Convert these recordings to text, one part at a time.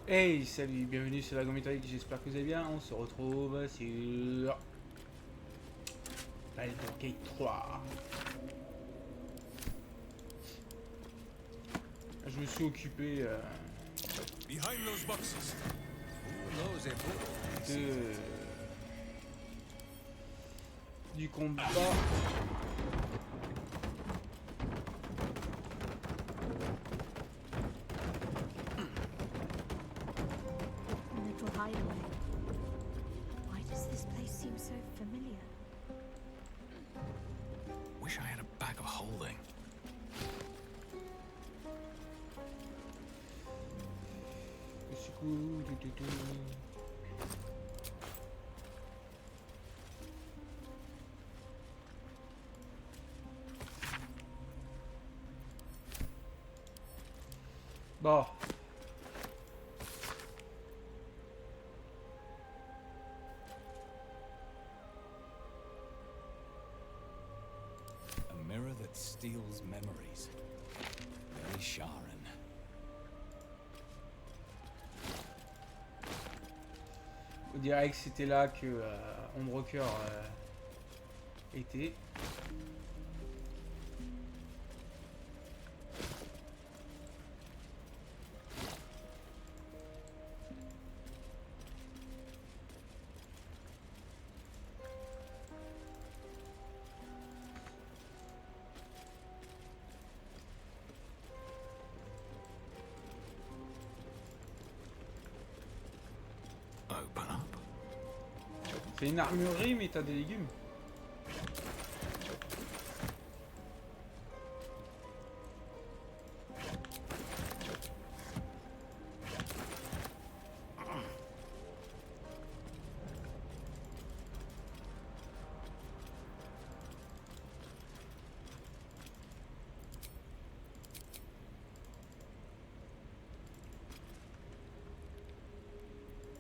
Hey, salut, bienvenue sur la Gométarique, j'espère que vous allez bien. On se retrouve sur Baldur Gate 3. Je me suis occupé Behind those boxes. de, du combat. A little hideaway. Why does this place seem so familiar? Wish I had a bag of holding. Bon, A mirror that steals memories. Very Sharon. on dirait que c'était là que Ombrecoeur était. Open up. C'est une armurerie, mais t'as des légumes.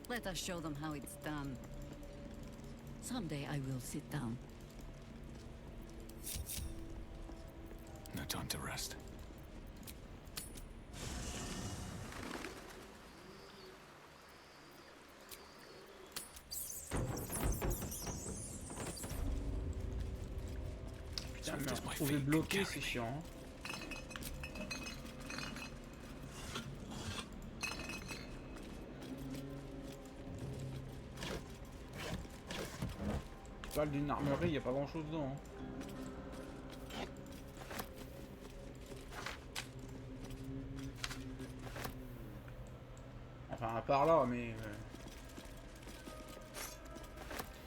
Let us show them how it's done. Someday I will sit down. No time to rest. Putain, me retrouver bloqué, c'est chiant. Hein. Tu parles d'une armurerie, y a pas grand chose dedans. Hein. Enfin, à part là, mais.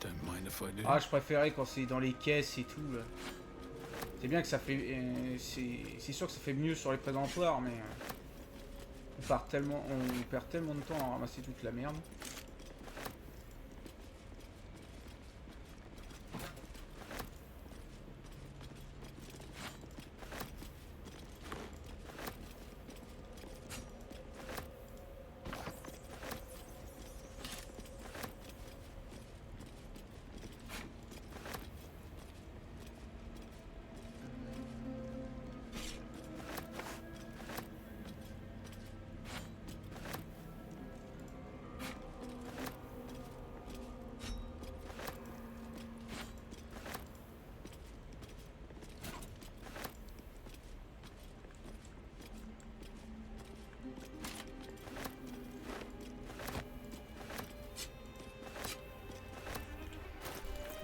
Don't mind if I do. Ah, je préférais quand c'est dans les caisses et tout. Là. C'est bien que ça fait. C'est sûr que ça fait mieux sur les présentoirs, mais. On perd tellement de temps à ramasser toute la merde.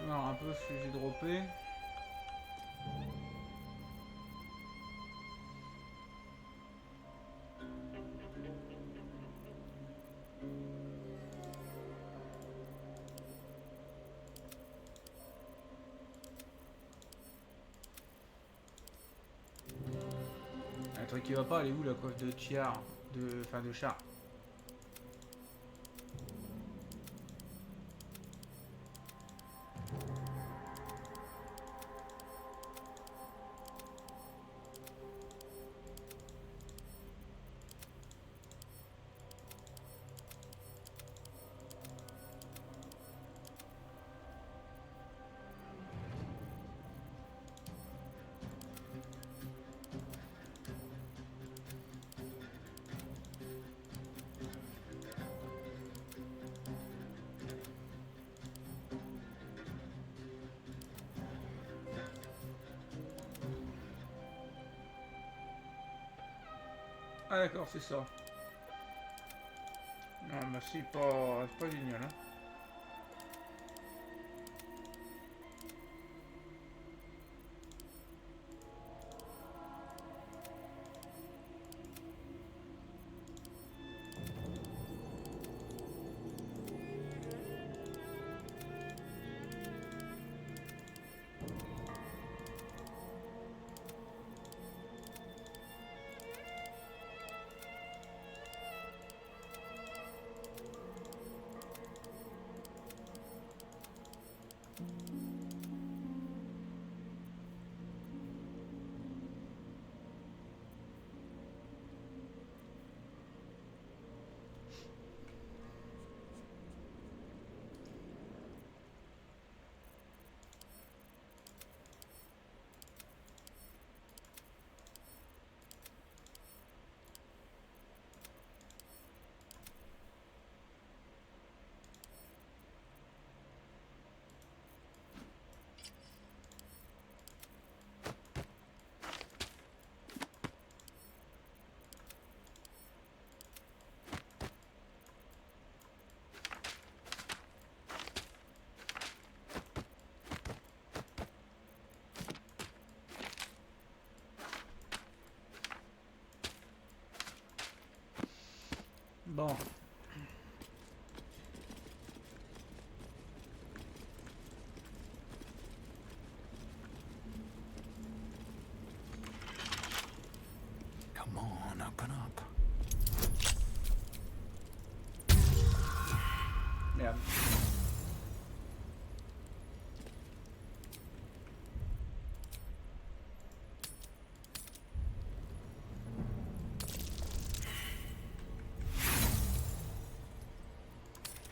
Alors un peu ce que j'ai droppé. Un truc qui va pas, elle est où la coiffe de Chiar? Enfin de Char. Ah d'accord, c'est ça. Non, bah c'est pas génial. Hein. Bon. Come on, open up. Merde.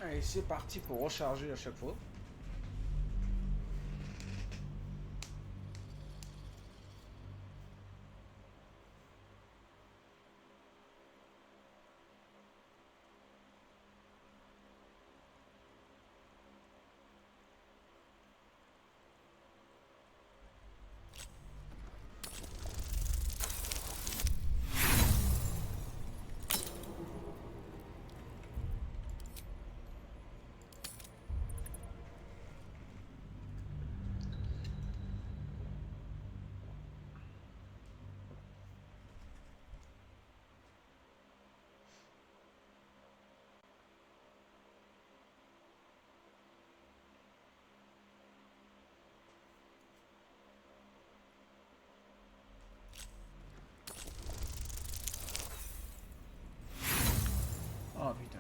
Allez, c'est parti pour recharger à chaque fois. Oh putain.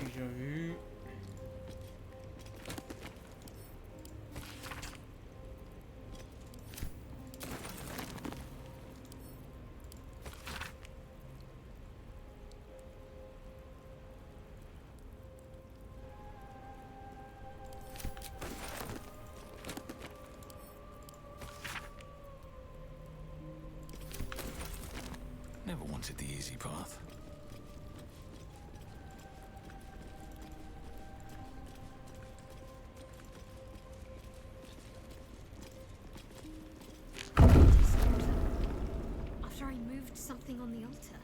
Déjà vu. Never wanted the easy path. After I moved something on the altar.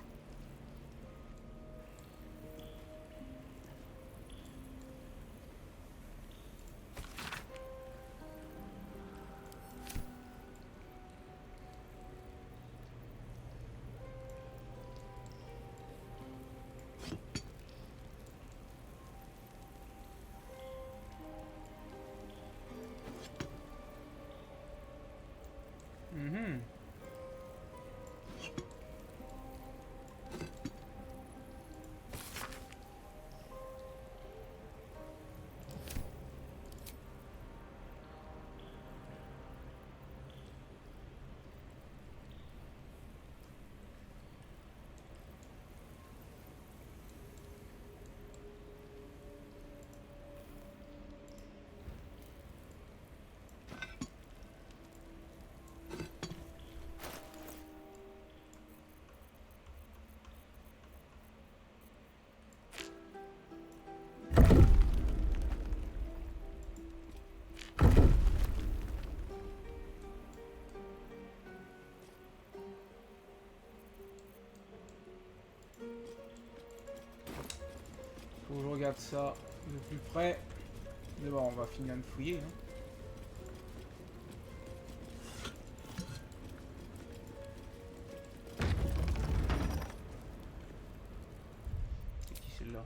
Faut que je regarde ça de plus près. D'abord, on va finir de fouiller. Hein. C'est qui celle-là?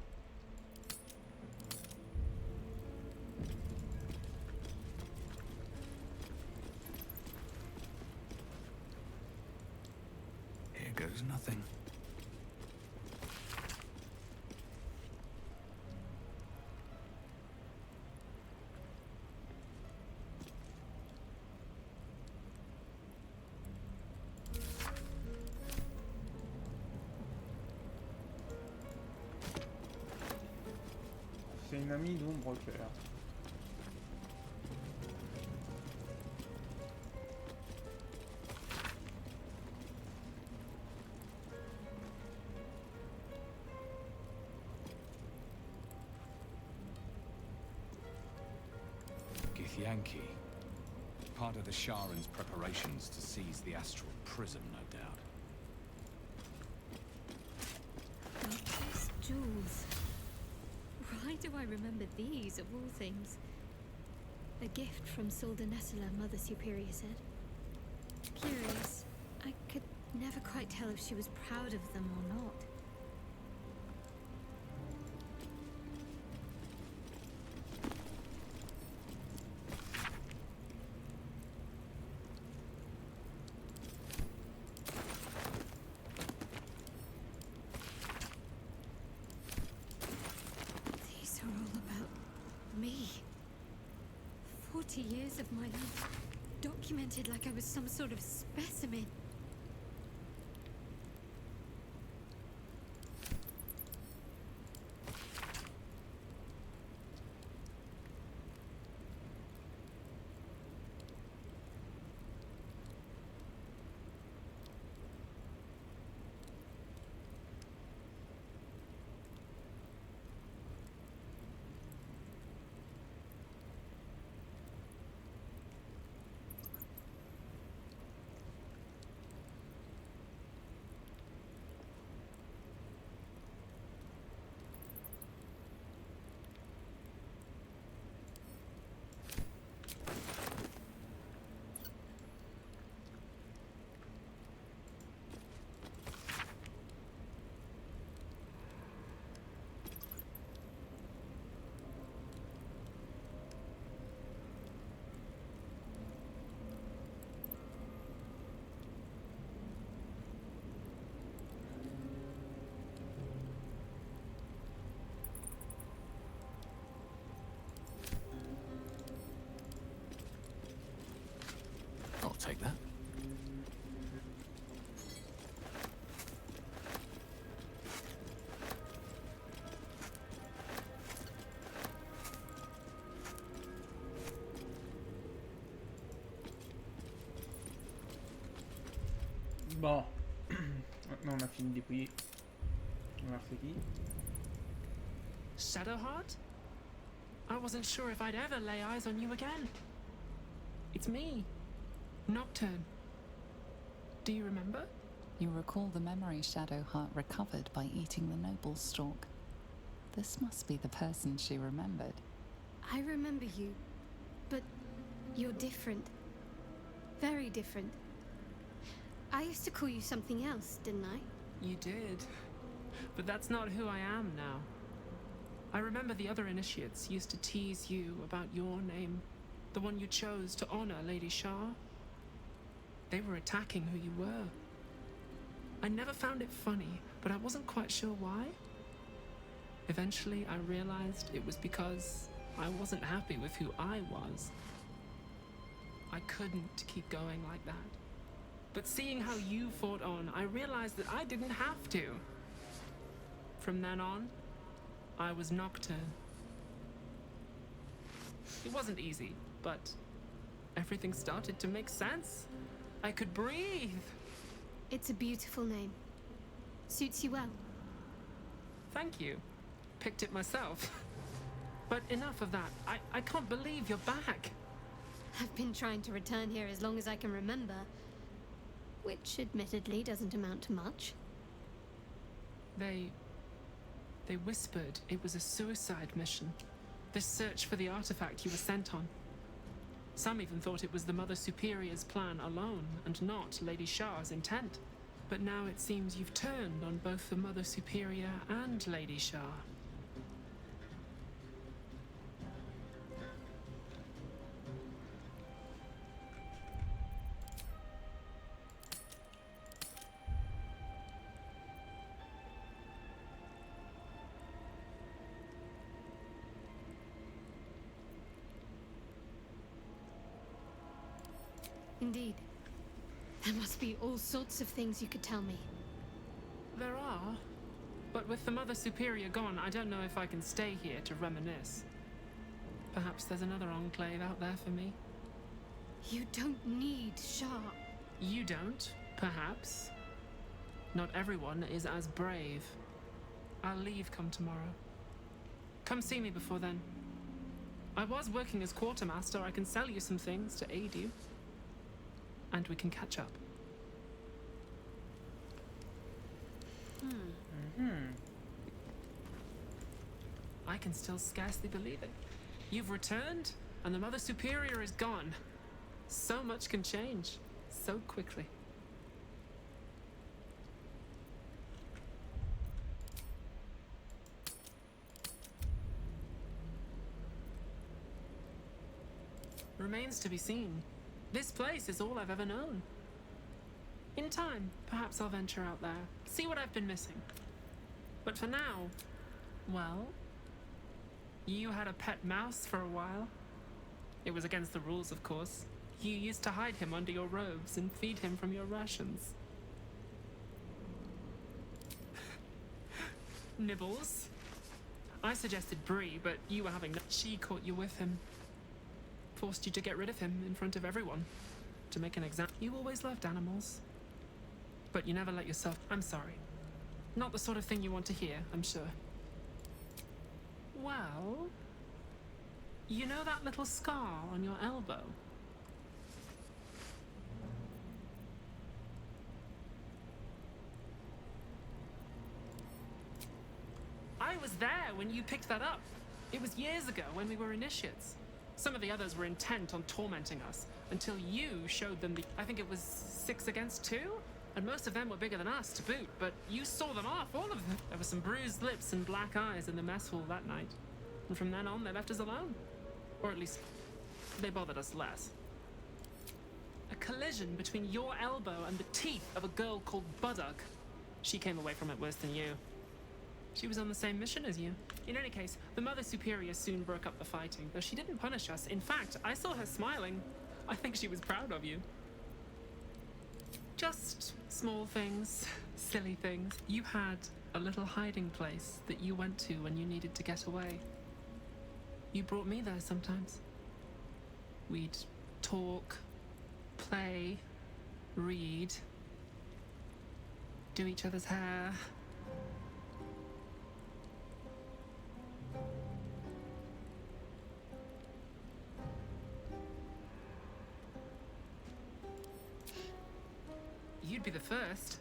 Here goes nothing. C'est une amie d'ombre claire. Githyanki. Part of the Sharan's preparations to seize the astral prison, no doubt. These jewels. Why do I remember these, of all things? A gift from Solda Nessela, Mother Superior said. Curious. I could never quite tell if she was proud of them or not. These are all about me. 40 years of my life, documented like I was some sort of specimen. I'll take that. Bon. Maintenant on a fini de dépouiller. On va voir c'est qui. Shadowheart? I wasn't sure if I'd ever lay eyes on you again. It's me, Nocturne. Do you remember? You recall the memory Shadowheart recovered by eating the noble stalk. This must be the person she remembered. I remember you, but you're different. Very different. I used to call you something else, didn't I? You did. But that's not who I am now. I remember the other initiates used to tease you about your name, the one you chose to honor Lady Shah. They were attacking who you were. I never found it funny, but I wasn't quite sure why. Eventually, I realized it was because I wasn't happy with who I was. I couldn't keep going like that. But seeing how you fought on, I realized that I didn't have to. From then on, I was Nocturne. It wasn't easy, but everything started to make sense. I could breathe. It's a beautiful name. Suits you well. Thank you. Picked it myself. But enough of that. I can't believe you're back. I've been trying to return here as long as I can remember. Which admittedly doesn't amount to much. They They whispered it was a suicide mission. This search for the artifact you were sent on. Some even thought it was the Mother Superior's plan alone, and not Lady Shah's intent. But now it seems you've turned on both the Mother Superior and Lady Shah. Indeed. There must be all sorts of things you could tell me. There are. But with the Mother Superior gone, I don't know if I can stay here to reminisce. Perhaps there's another enclave out there for me. You don't need Shah. You don't, perhaps. Not everyone is as brave. I'll leave come tomorrow. Come see me before then. I was working as quartermaster. I can sell you some things to aid you. And we can catch up. I can still scarcely believe it. You've returned, and the Mother Superior is gone. So much can change, so quickly. Remains to be seen. This place is all I've ever known. In time, perhaps I'll venture out there, see what I've been missing. But for now, well, you had a pet mouse for a while. It was against the rules, of course. You used to hide him under your robes and feed him from your rations. Nibbles. I suggested Bree, but you were having none. She caught you with him. Forced you to get rid of him in front of everyone. To make an example. You always loved animals. But you never let yourself... I'm sorry. Not the sort of thing you want to hear, I'm sure. Well... You know that little scar on your elbow? I was there when you picked that up. It was years ago when we were initiates. Some of the others were intent on tormenting us, until you showed them the... I think it was 6 against 2? And most of them were bigger than us, to boot, but you saw them off, all of them. There were some bruised lips and black eyes in the mess hall that night. And from then on, they left us alone. Or at least, they bothered us less. A collision between your elbow and the teeth of a girl called Baldur. She came away from it worse than you. She was on the same mission as you. In any case, the Mother Superior soon broke up the fighting, though she didn't punish us. In fact, I saw her smiling. I think she was proud of you. Just small things, silly things. You had a little hiding place that you went to when you needed to get away. You brought me there sometimes. We'd talk, play, read, do each other's hair. You'd be the first.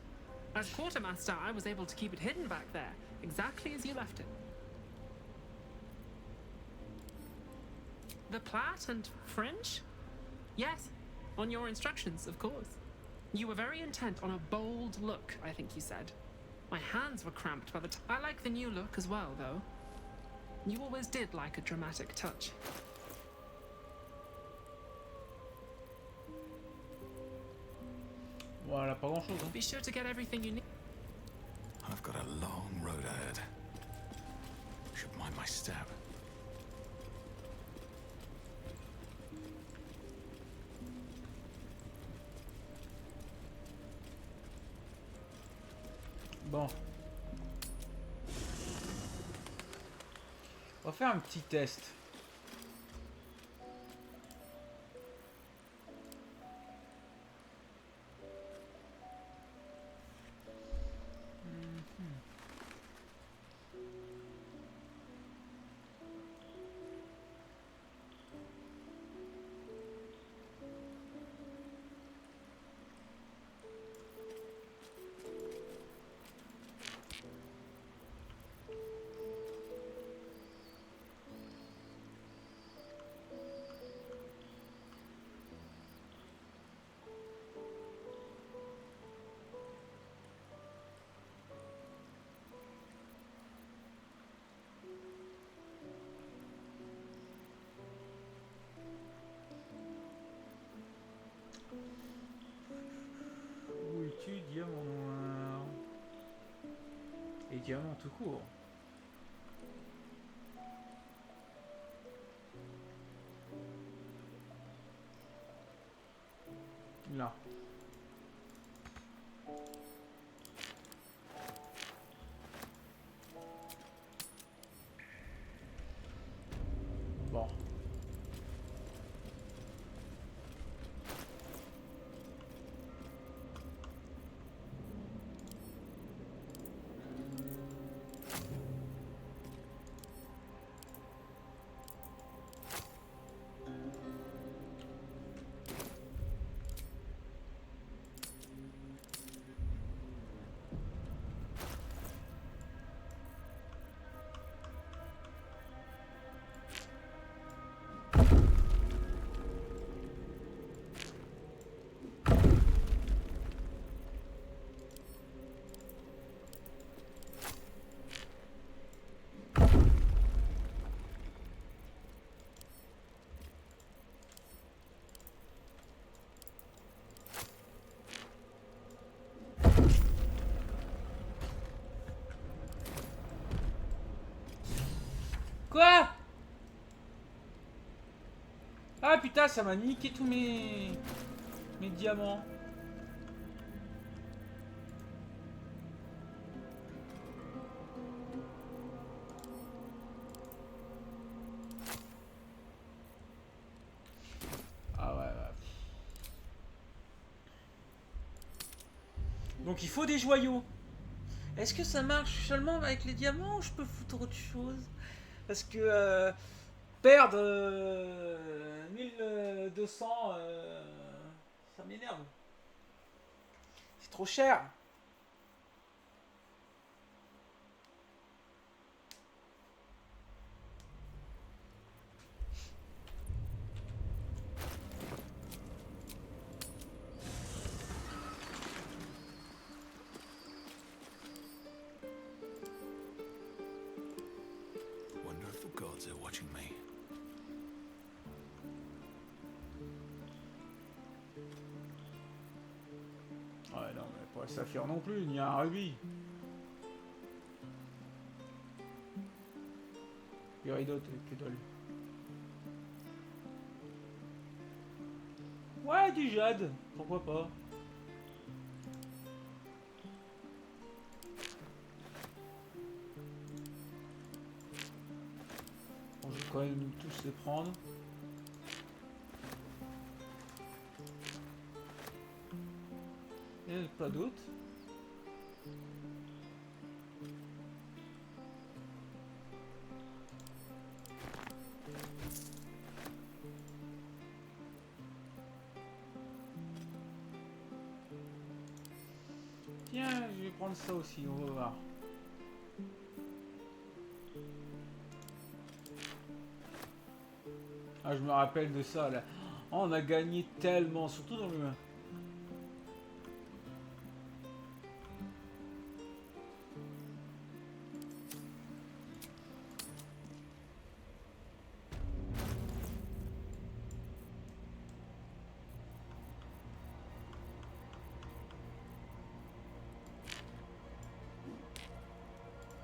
As quartermaster, I was able to keep it hidden back there, exactly as you left it. The plait and fringe? Yes, on your instructions, of course. You were very intent on a bold look, I think you said. My hands were cramped by the time. I like the new look as well, though. You always did like a dramatic touch. Voilà, pas grand chose. Hein. Be sure to get everything you need. I've got a long road ahead. Should mind my step. Bon. On va faire un petit test. diamants tout court. Là. Bon. Quoi? Ah putain, ça m'a niqué tous mes diamants. Ah ouais. Donc il faut des joyaux. Est-ce que ça marche seulement avec les diamants ou je peux foutre autre chose? Parce que perdre 1200, ça m'énerve. C'est trop cher. Wonder if the gods are watching me. Ouais, non, mais pas le saphir non plus, ni un rubis. Péridot, que dalle. Ouais, du jade, pourquoi pas. Bon, je vais quand même tous les prendre. Et pas d'autres. Tiens, je vais prendre ça aussi, on va voir. Ah, je me rappelle de ça là. Oh, on a gagné tellement, surtout dans le...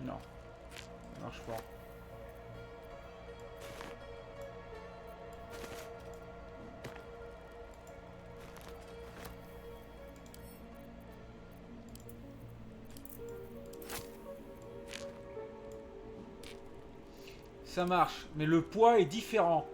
Non, ça marche pas. Ça marche, mais le poids est différent.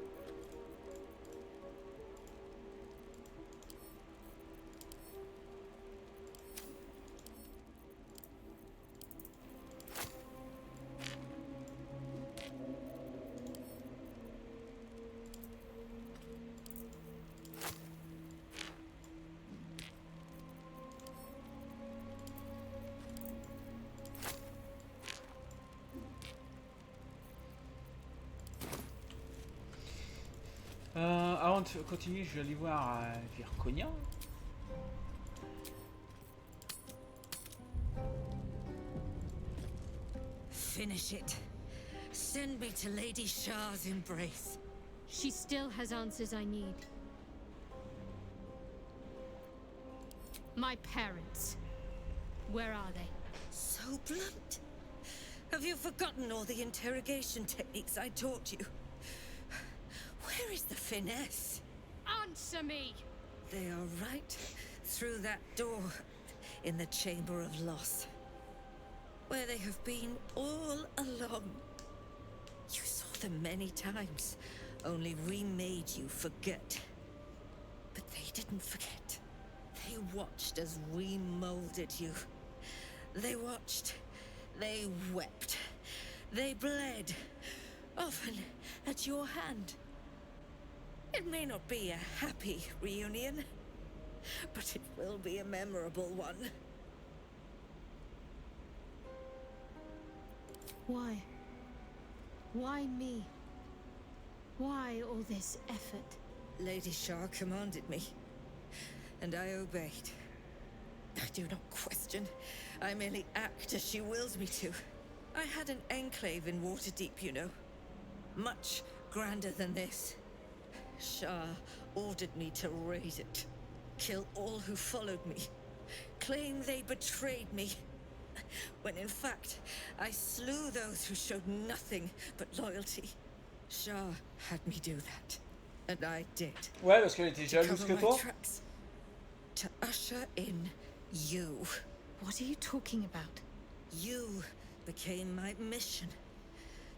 Avant de continuer, je vais aller voir Virconia. Finish it. Send me to Lady Shah's embrace. She still has answers I need. My parents. Where are they? So blunt. Have you forgotten all the interrogation techniques I taught you? Where is the finesse? Answer me! They are right through that door in the Chamber of Loss, where they have been all along. You saw them many times, only we made you forget. But they didn't forget. They watched as we molded you. They watched, they wept, they bled, often at your hand. It may not be a happy reunion, but it will be a memorable one. Why? Why me? Why all this effort? Lady Shah commanded me, and I obeyed. I do not question. I merely act as she wills me to. I had an enclave in Waterdeep, you know. Much grander than this. Shah ordered me to raise it. Kill all who followed me. Claim they betrayed me. When in fact, I slew those who showed nothing but loyalty. Shah had me do that. And I did. Ouais, parce qu'elle était To jalouse cover que my toi. tracks. To usher in you. What are you talking about? You became my mission.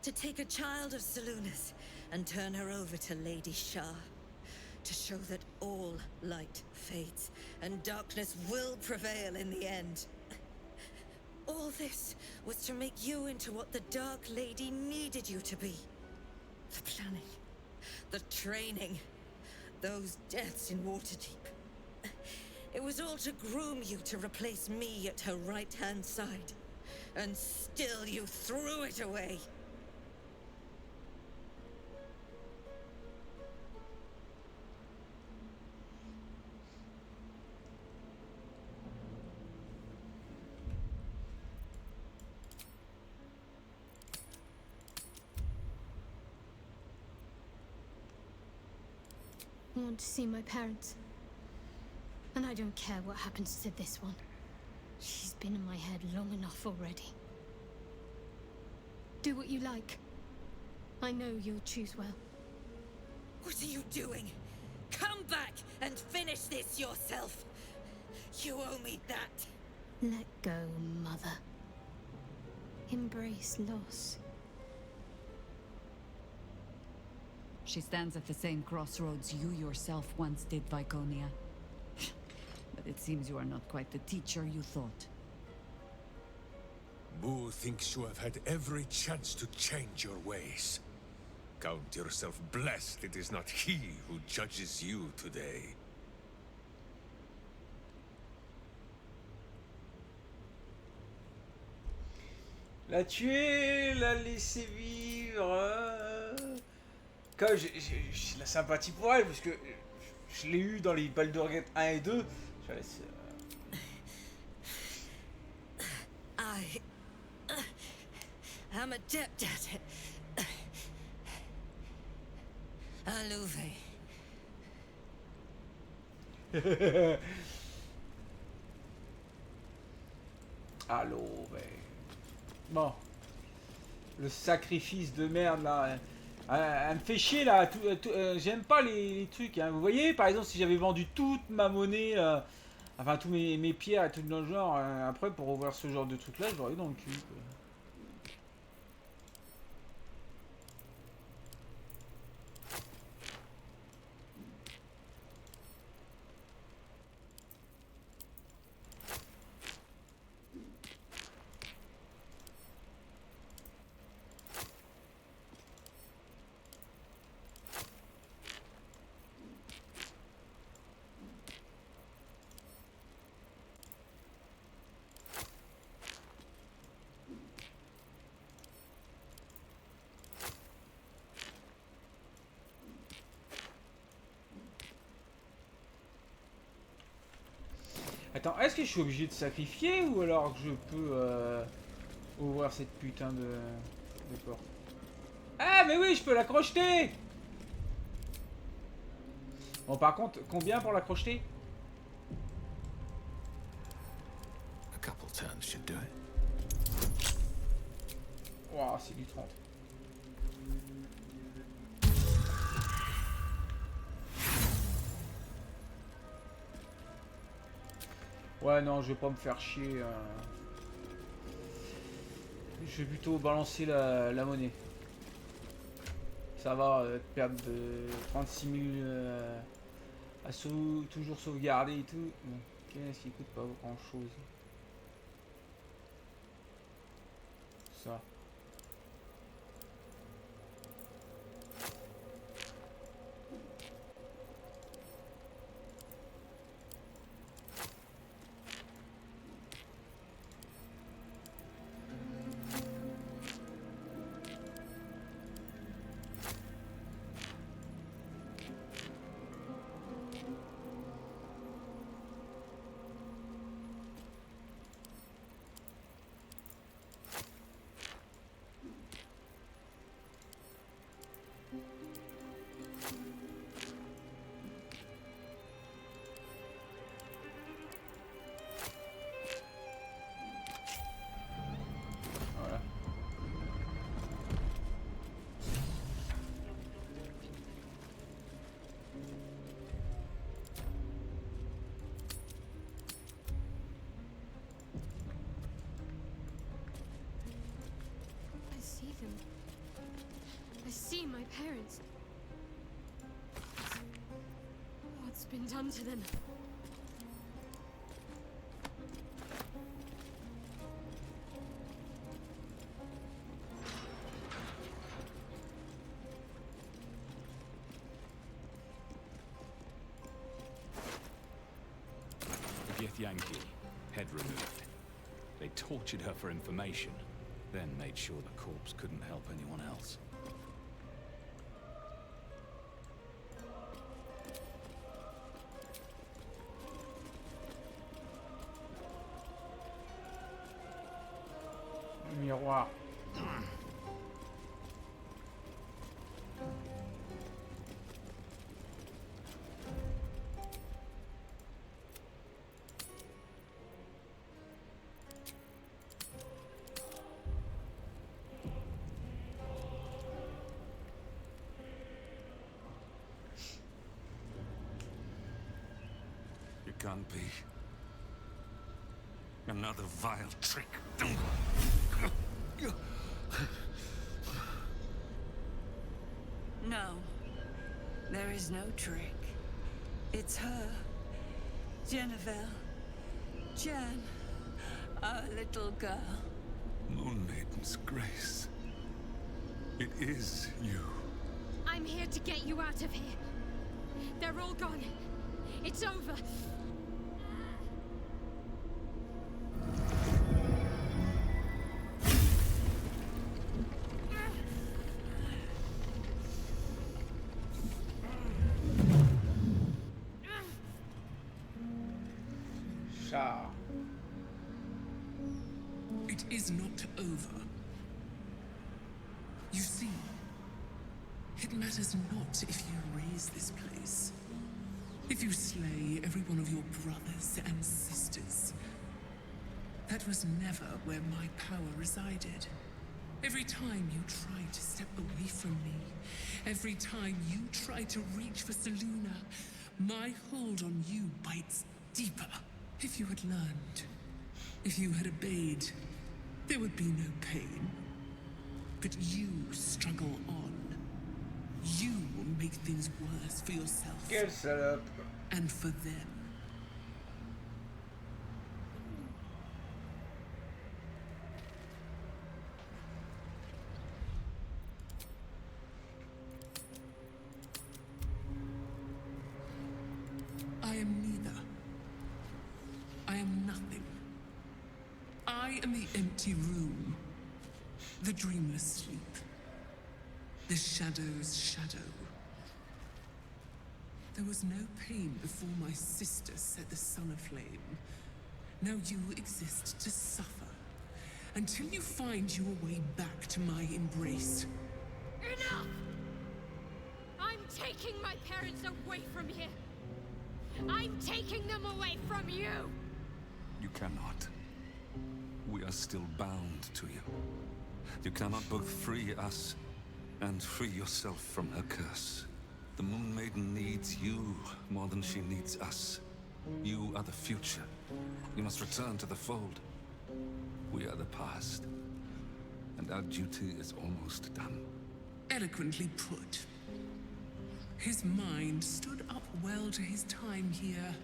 To take a child of Selûne's and turn her over to Lady Shah. To show that all light fades and darkness will prevail in the end. All this was to make you into what the Dark Lady needed you to be. The planning, the training, those deaths in Waterdeep. It was all to groom you to replace me at her right-hand side. And still you threw it away. I want to see my parents. And I don't care what happens to this one. She's been in my head long enough already. Do what you like. I know you'll choose well. What are you doing? Come back and finish this yourself. You owe me that. Let go, Mother. Embrace loss. She stands at the same crossroads you yourself once did, Viconia. But it seems you are not quite the teacher you thought. Boo thinks you have had every chance to change your ways. Count yourself blessed it is not he who judges you today. La tuer, la laisser vivre. Quand j'ai de la sympathie pour elle, parce que je l'ai eu dans les Baldur 1 et 2. Je la laisse. I am adept at it. Alluve. Allô, ben. Bon. Le sacrifice de merde là. Elle me fait chier là. J'aime pas les trucs. Hein. Vous voyez, par exemple, si j'avais vendu toute ma monnaie, enfin tous mes pierres et tout dans le genre, après pour revoir ce genre de truc là, je l'aurais eu dans le cul. Quoi. Attends, est-ce que je suis obligé de sacrifier ou alors que je peux ouvrir cette putain de porte? Ah mais oui, je peux la crocheter. Bon par contre, combien pour la crocheter? A couple turns should do it. Ouah, c'est du 30. Ouais, non, je vais pas me faire chier. Je vais plutôt balancer la monnaie. Ça va, perdre de 36 000 à toujours sauvegarder et tout. Bon, qu'est-ce qui coûte pas grand chose. Ça. Voilà. I see them. I see my parents. What's been done to them? Yankee, head removed. They tortured her for information, then made sure the corpse couldn't help anyone else. Le miroir. It can't be. Another vile trick. No, there is no trick. It's her, Jennifer, Jan, our little girl. Moon Maiden's grace. It is you. I'm here to get you out of here. They're all gone. It's over. Char. It is not over. You see, it matters not if you raise this place. If you slay every one of your brothers and sisters. That was never where my power resided. Every time you tried to step away from me, every time you tried to reach for Seluna, my hold on you bites deeper. If you had learned, if you had obeyed, there would be no pain. But you struggle on. You will make things worse for yourself. Quelle salope. And for them. I am neither. I am nothing. I am the empty room. The dreamless sleep. The shadow's shadow. There was no pain before my sister set the sun aflame. Now you exist to suffer. Until you find your way back to my embrace. Enough! I'm taking my parents away from here. I'm taking them away from you! You cannot. We are still bound to you. You cannot both free us and free yourself from her curse. The Moon Maiden needs you more than she needs us. You are the future. You must return to the fold. We are the past. And our duty is almost done. Eloquently put. His mind stood up well to his time here.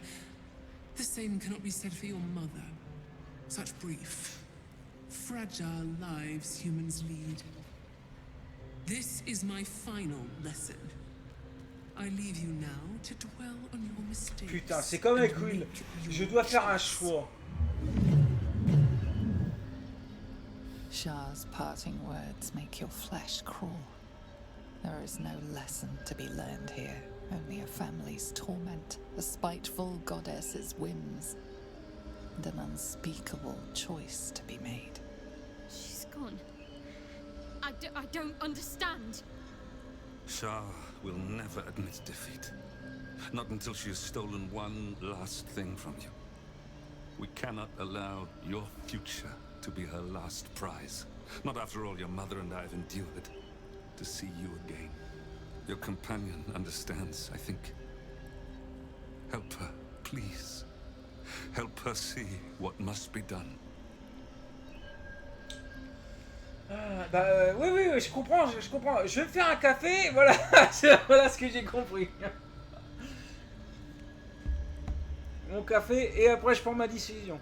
The same cannot be said for your mother. Such brief, fragile lives humans lead. This is my final lesson. I leave you now to dwell on your mistakes. Putain, c'est comme avec Will. Je dois faire un choix. Shah's parting words make your flesh crawl. There is no lesson to be learned here, only a family's torment, a spiteful goddess's whims, and an unspeakable choice to be made. She's gone. I don't understand. Shah will never admit defeat. Not until she has stolen one last thing from you. We cannot allow your future to be her last prize. Not after all your mother and I have endured. To see you again. Your companion understands, I think. Help her, please. Help her see what must be done. Oui, je comprends. Je vais me faire un café, voilà, voilà ce que j'ai compris. Mon café, et après je prends ma décision.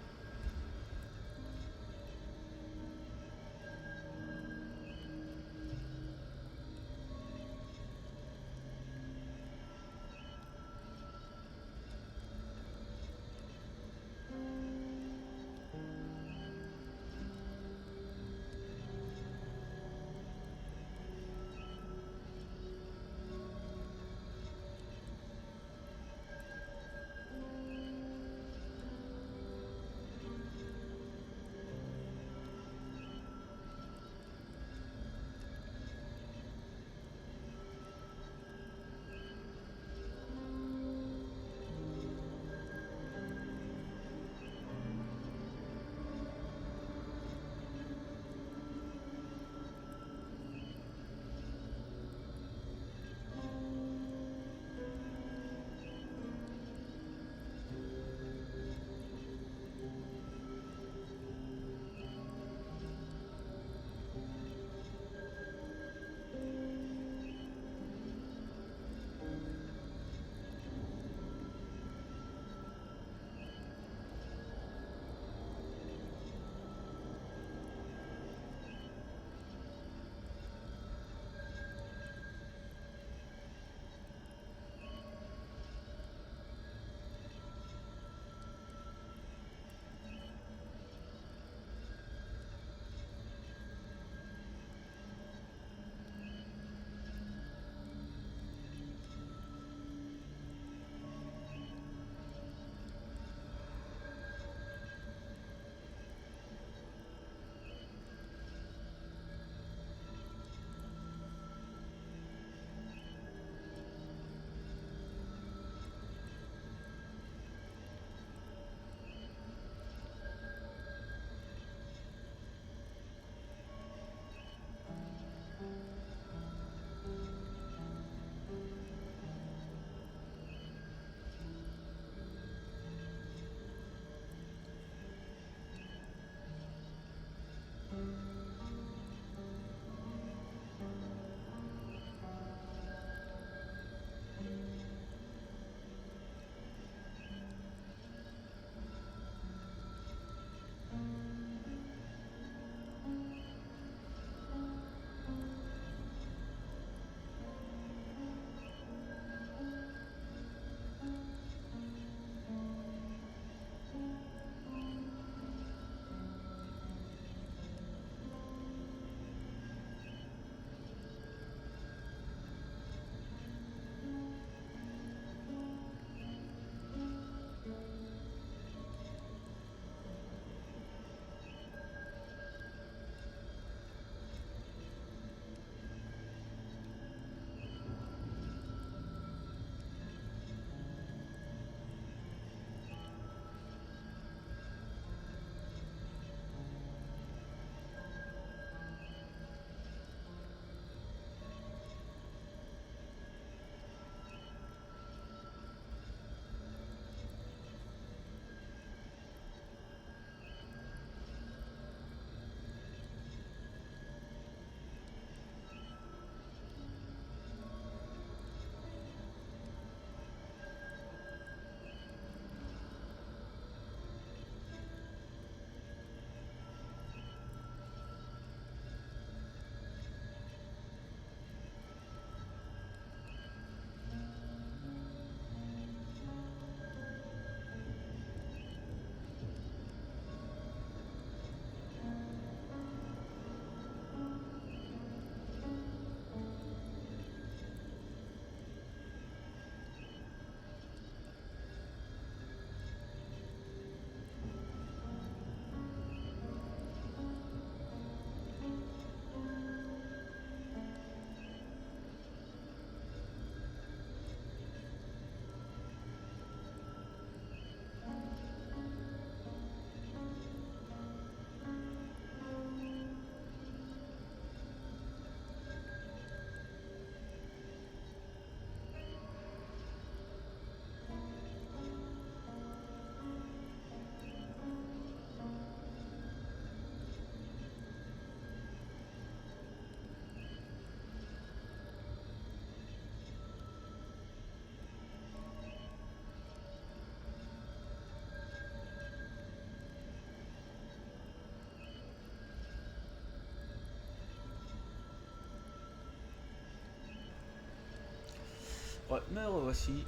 Ouais, me revoici.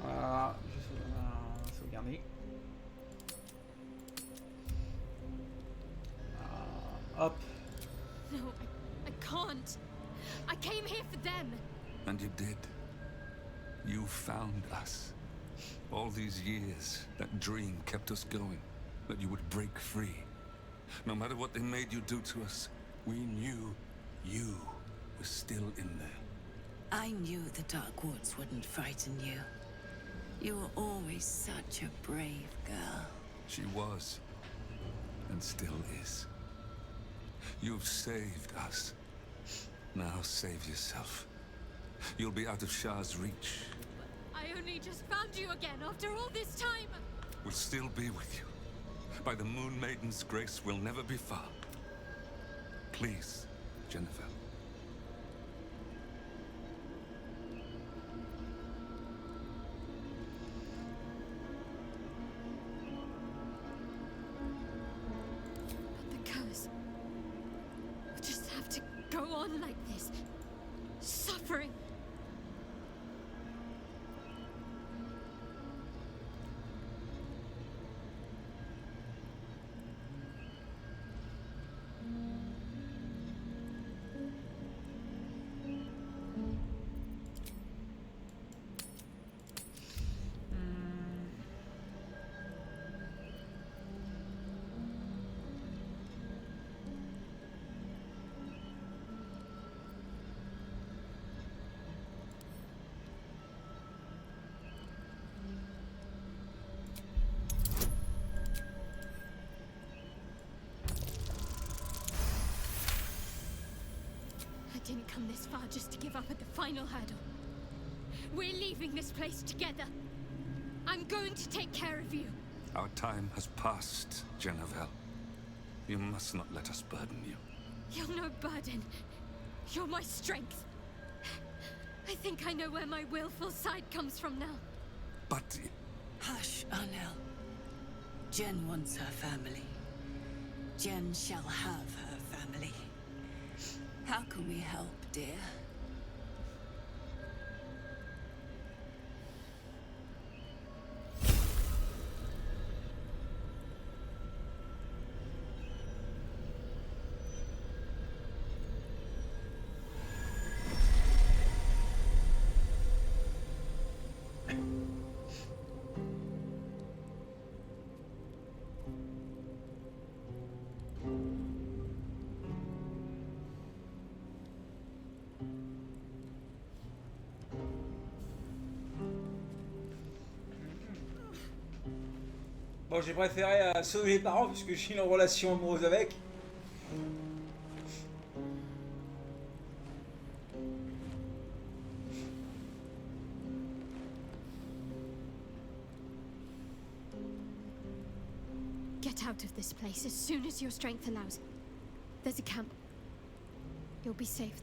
Voilà, on va sauvegarder. Hop. No, I can't. I came here for them. And you did. You found us. All these years, that dream kept us going. That you would break free. No matter what they made you do to us, we knew you were still in there. I knew the Dark Woods wouldn't frighten you. You were always such a brave girl. She was. And still is. You've saved us. Now save yourself. You'll be out of Shah's reach. I only just found you again after all this time. We'll still be with you. By the Moon Maiden's grace, we'll never be far. Please, Jennifer. But the curse will just have to go on like this. Suffering. I didn't come this far just to give up at the final hurdle. We're leaving this place together. I'm going to take care of you. Our time has passed, Jennifer. You must not let us burden you. You're no burden. You're my strength. I think I know where my willful side comes from now. But... Hush, Arnel. Jen wants her family. Jen shall have her family. How can we help, dear? Bon, j'ai préféré sauver les parents puisque j'ai une relation amoureuse avec. Get out of this place as soon as your strength allows. There's a camp. You'll be safe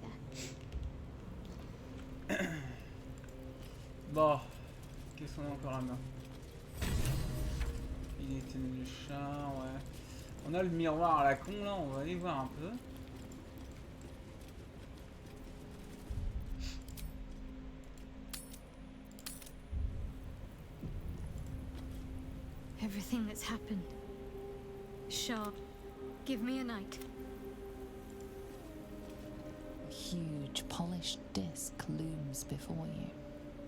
there. Bon, qu'est-ce qu'on a encore là-bas? Il était le chat, ouais. On a le miroir à la con là, on va aller voir un peu. Everything that's happened. Shah, give me a night. A huge polished disc looms before you.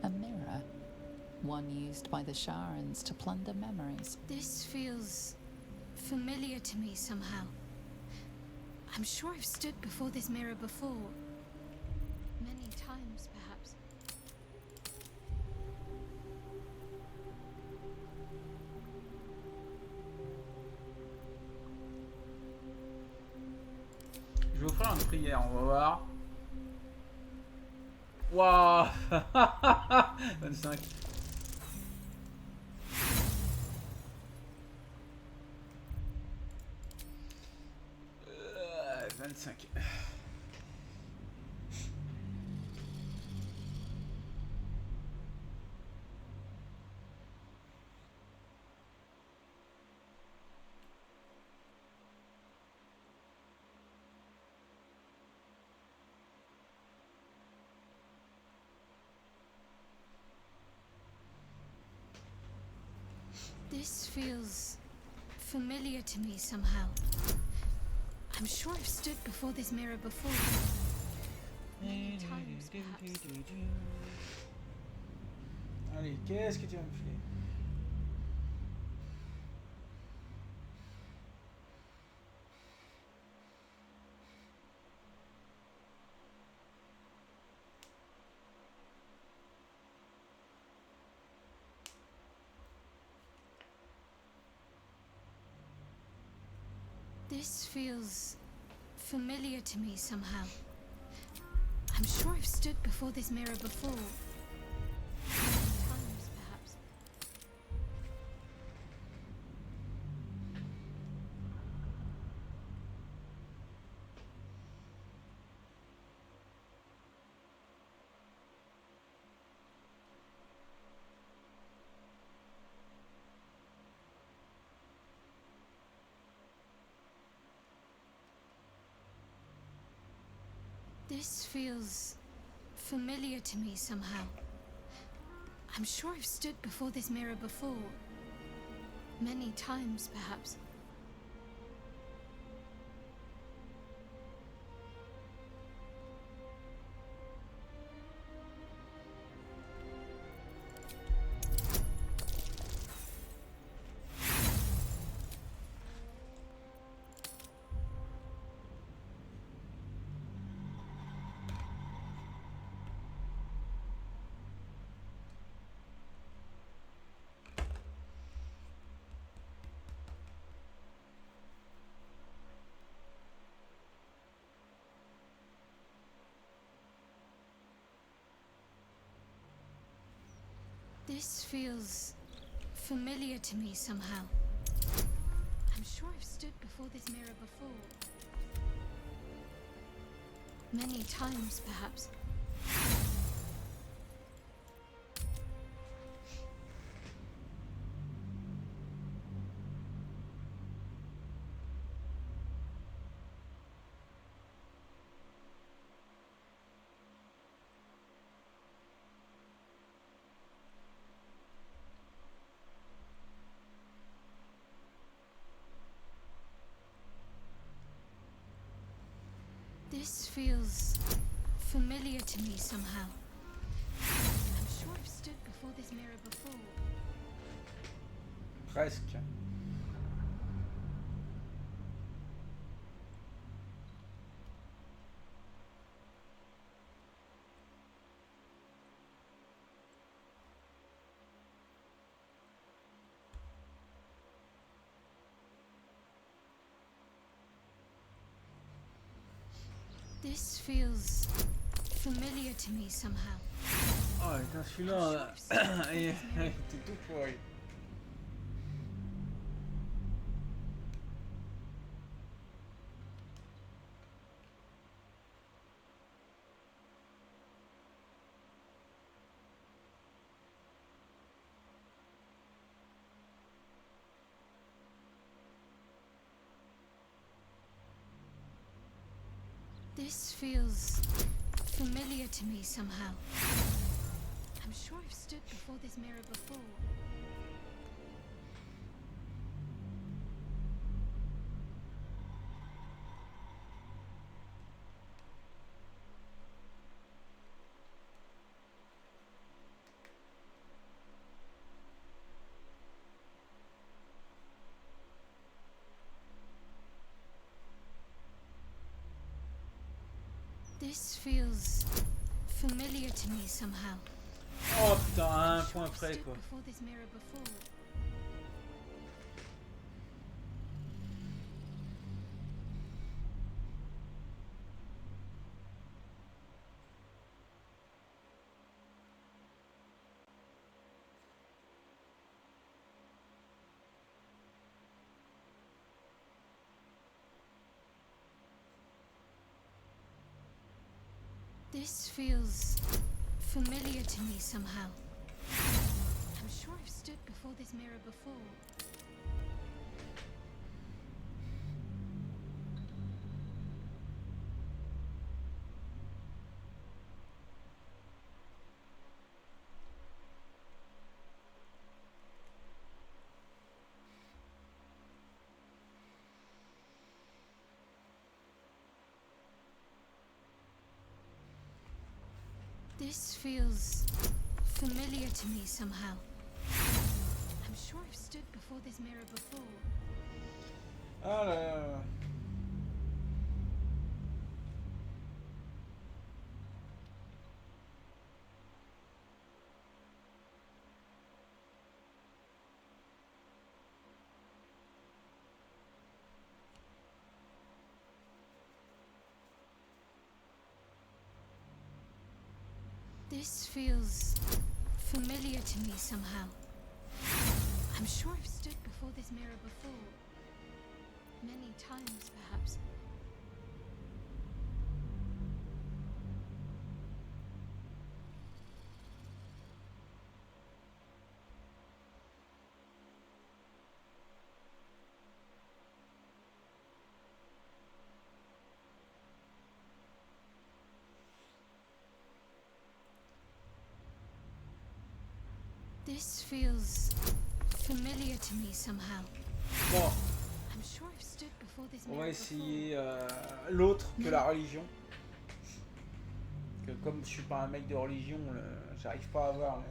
A mirror. One used by the Sharans to plunder memories. This feels familiar to me somehow. I'm sure I've stood before this mirror before. Many times, perhaps. Je vais vous faire une prière, on va voir. Waouh. 25. 25. This feels familiar to me somehow. I'm sure I've stood before this mirror before. Many times, perhaps. Allez, qu'est-ce que tu vas me faire? This feels familiar to me somehow. I'm sure I've stood before this mirror before. Many times, perhaps. This feels familiar to me somehow. I'm sure I've stood before this mirror before. Many times, perhaps. This feels familiar to me somehow. I'm sure I've stood before this mirror before. Many times, perhaps. This feels familiar to me somehow. I'm sure I've stood before this mirror before. Presque. This feels familiar to me somehow. Oh putain, celui-là, il était tout pourri. This feels familiar to me somehow. I'm sure I've stood before this mirror before. This feels familiar to me somehow. Oh putain, à un I'm sure point I've près stood quoi. before this mirror before. This feels familiar to me somehow. I'm sure I've stood before this mirror before. This feels familiar to me somehow. I'm sure I've stood before this mirror before. Ah là là. This feels familiar to me somehow. I'm sure I've stood before this mirror before. Many times, perhaps. This feels familiar to me somehow. Bon, I'm sure I've stood before this on mirror va before. essayer l'autre que la religion. Que comme je suis pas un mec de religion, j'arrive pas à avoir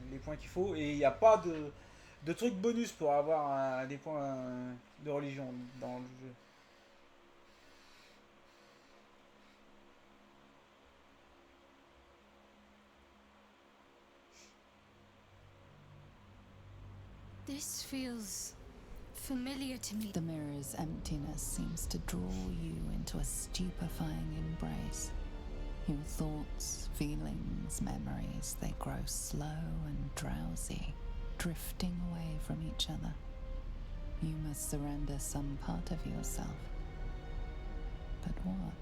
les points qu'il faut. Et il n'y a pas de truc bonus pour avoir des points de religion dans le jeu. This feels familiar to me. The mirror's emptiness seems to draw you into a stupefying embrace. Your thoughts, feelings, memories, they grow slow and drowsy, drifting away from each other. You must surrender some part of yourself. But what?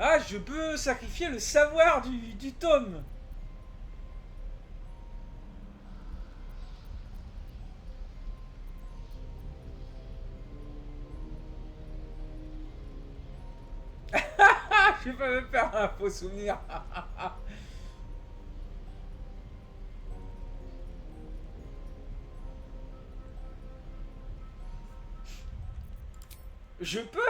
Ah, je peux sacrifier le savoir du tome. Je peux me faire un faux souvenir. Je peux.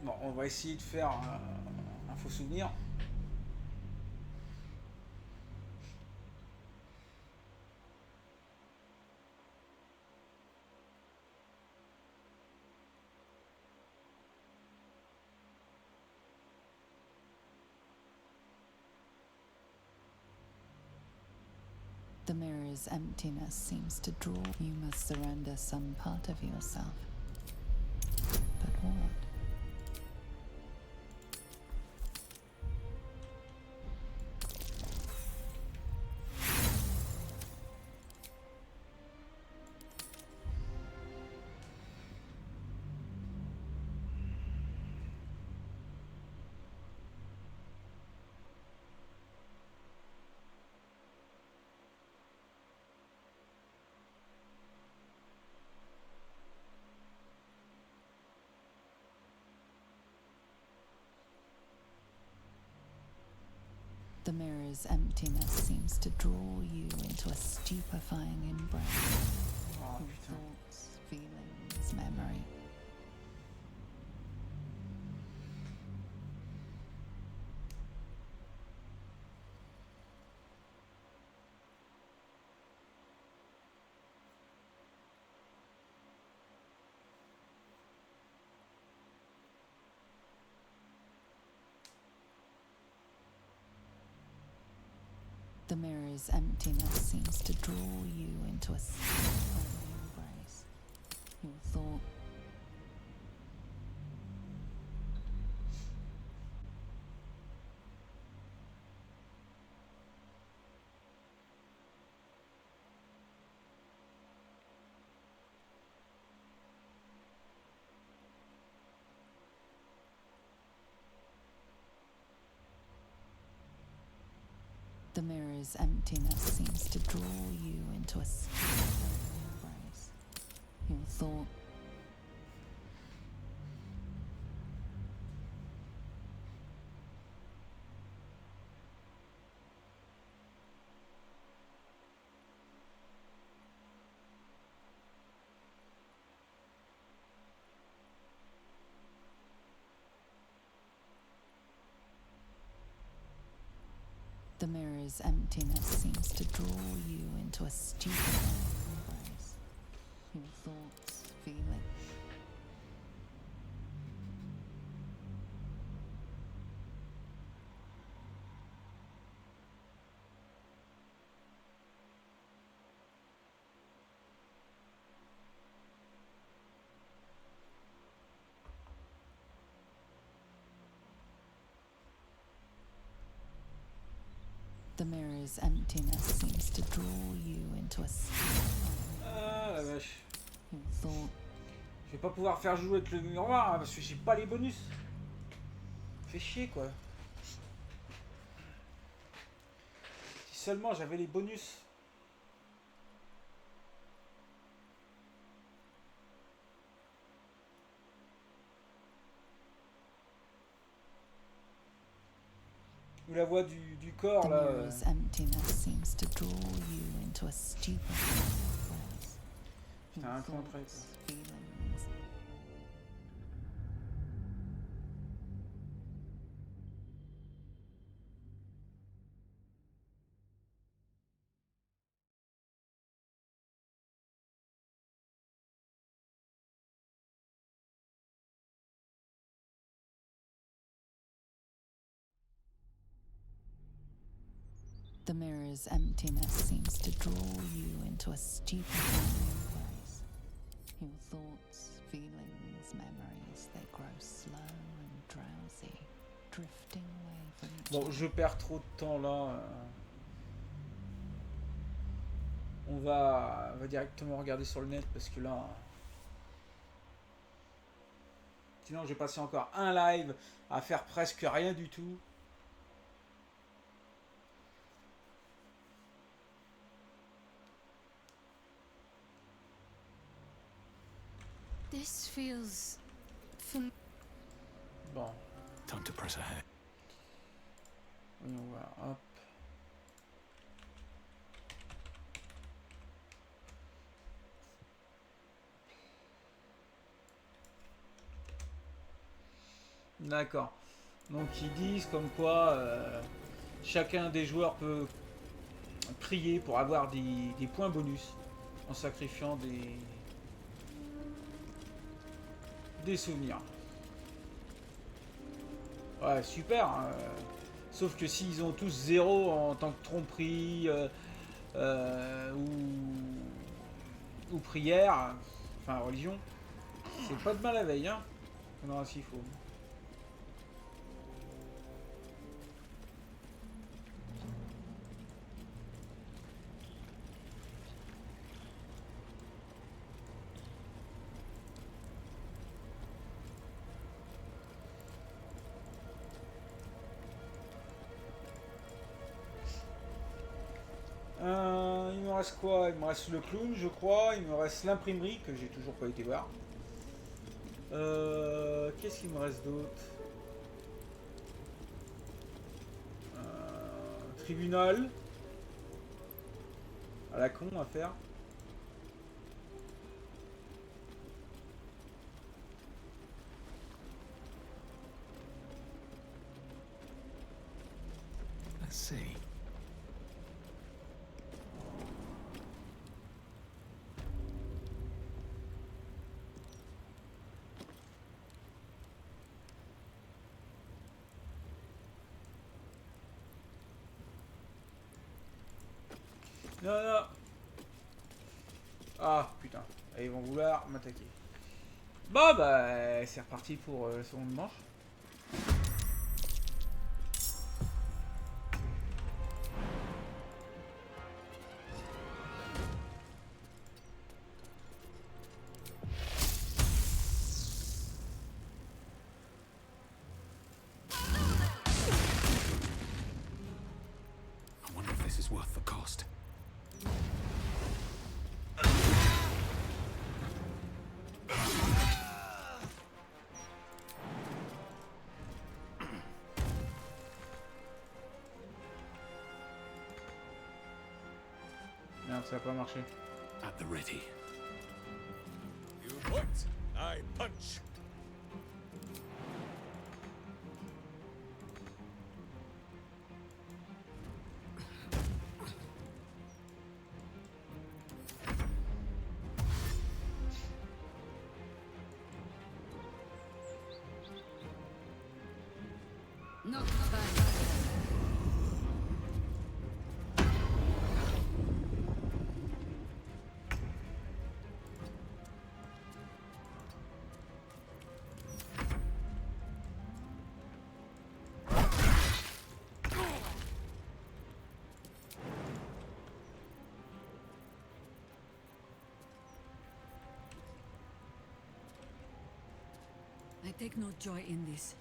Bon, on va essayer de faire un faux souvenir. The mirror's emptiness seems to draw. You must surrender some part of yourself. But what? The mirror's emptiness seems to draw you into a stupefying embrace. Oh, Your putain. thoughts, feelings, memory. The mirror's emptiness seems to draw you into a stupefying embrace. Your thought. The mirror's emptiness seems to draw you into a steel embrace. Your thought. The mirror's emptiness seems to draw you into a stupid embrace. Your thoughts, feelings. The mirror's emptiness seems to draw you into a Ah la vache. Your thought. Je vais pas pouvoir faire jouer avec le miroir hein, parce que j'ai pas les bonus. Fait chier quoi. Si seulement j'avais les bonus. Ou la voix du corps The là. mirror's emptiness seems to draw you into a stupid embrace. Putain, un point près. Thoughts, feelings. The mirror's emptiness seems to draw you into a stupid embrace. Your thoughts, feelings, memories, they grow slow and drowsy, drifting away from each Bon, other. je perds trop de temps là. On va directement regarder sur le net parce que là. Sinon, j'ai passé encore un live à faire presque rien du tout. This feels Bon, Time to press ahead. voyons voir. Hop. D'accord. Donc ils disent comme quoi chacun des joueurs peut prier pour avoir des points bonus en sacrifiant des souvenirs. Ouais, super. Hein. Sauf que s'ils ont tous 0 en tant que tromperie ou prière, enfin religion, c'est pas de mal la veille, hein. On aura s'il faut. Il me reste quoi? Il me reste le clown, je crois. Il me reste l'imprimerie, que j'ai toujours pas été voir. Qu'est-ce qu'il me reste d'autre? Tribunal. À la con à faire. Let's see. Non, non. Ah, putain. Ils vont vouloir m'attaquer. Bon, bah, c'est reparti pour la seconde manche. I wonder Merde, ça a pas marché. At the ready. You point, I punch. Not bad. I take no joy in this.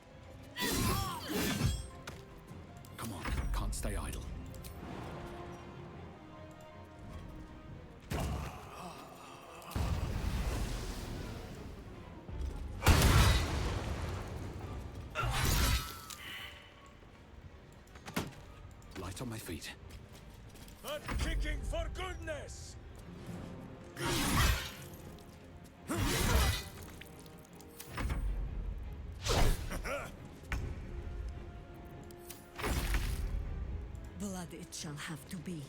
Come on, can't stay idle. Light on my feet. But kicking for goodness! Blood it shall have to be.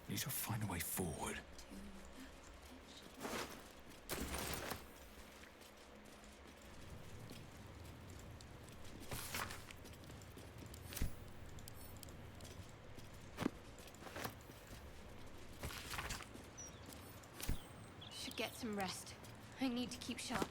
Need to find a way forward. Should get some rest. I need to keep sharp.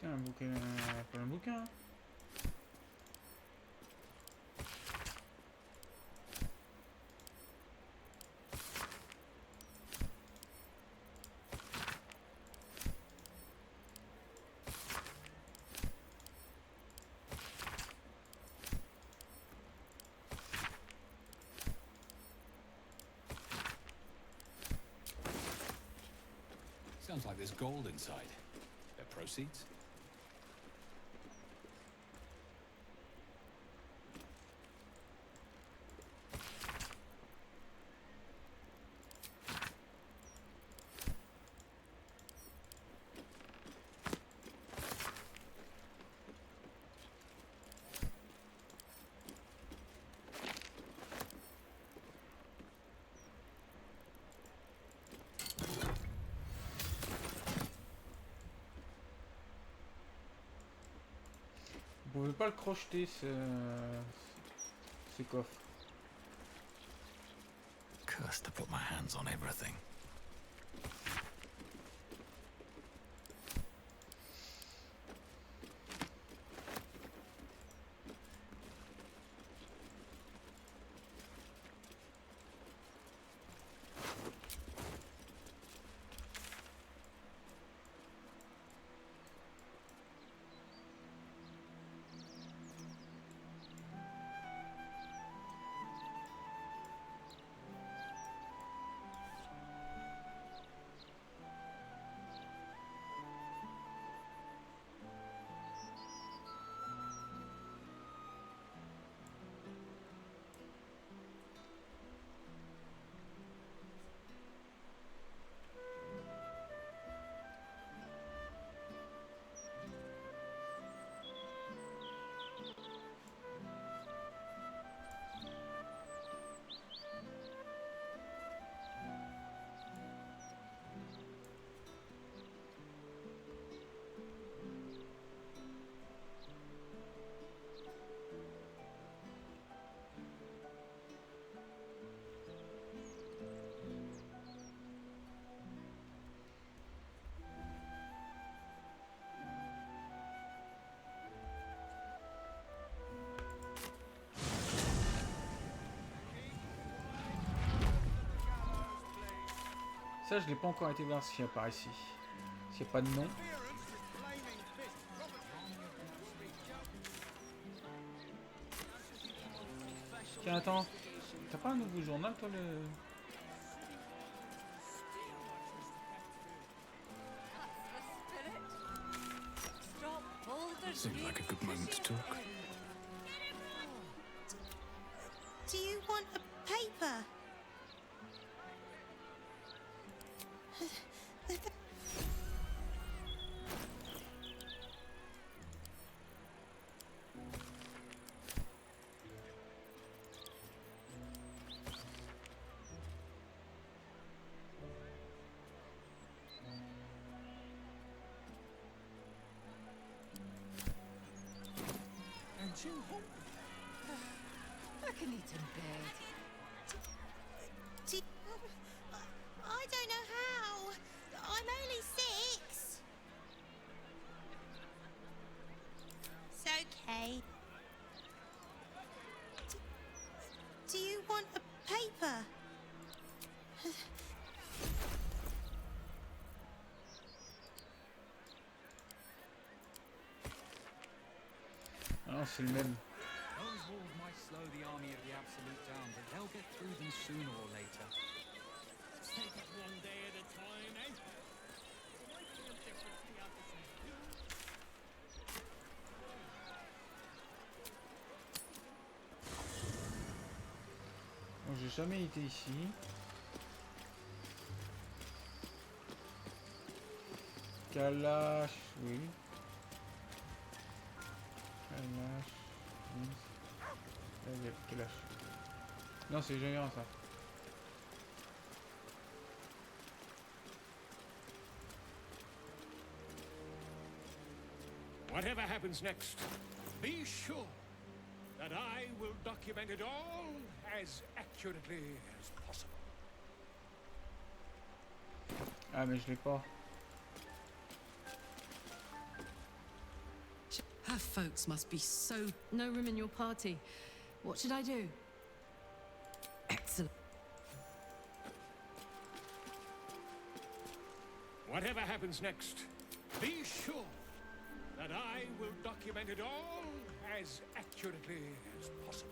Putain, un bouquin. Pas un bouquin. Sounds like there's gold inside. Their proceeds? Vous pouvez pas le crocheter ce coffre. Cursed to put my hands on everything. Ça, je l'ai pas encore été voir s'il y a par ici. S'il n'y a pas de nom. Tiens, attends. T'as pas un nouveau journal, toi, le... Seems like a good moment to talk. Do you want a paper? I can eat in bed. I don't know how. I'm only 6. It's okay. Do you want a paper? Ah, c'est le même. Those walls might slow the army of the Absolute down, but they'll get through them sooner or later. Take it one day at a time, eh? Bon, j'ai jamais été ici. Kalash, oui. Kalash, oui. Kalash. Non, c'est géant ça. Whatever happens next, be sure that I will document it all as accurately as possible. Ah, mais je l'ai pas. Her folks must be so... No room in your party. What should I do? Excellent. Whatever happens next, be sure that I will document it all as accurately as possible.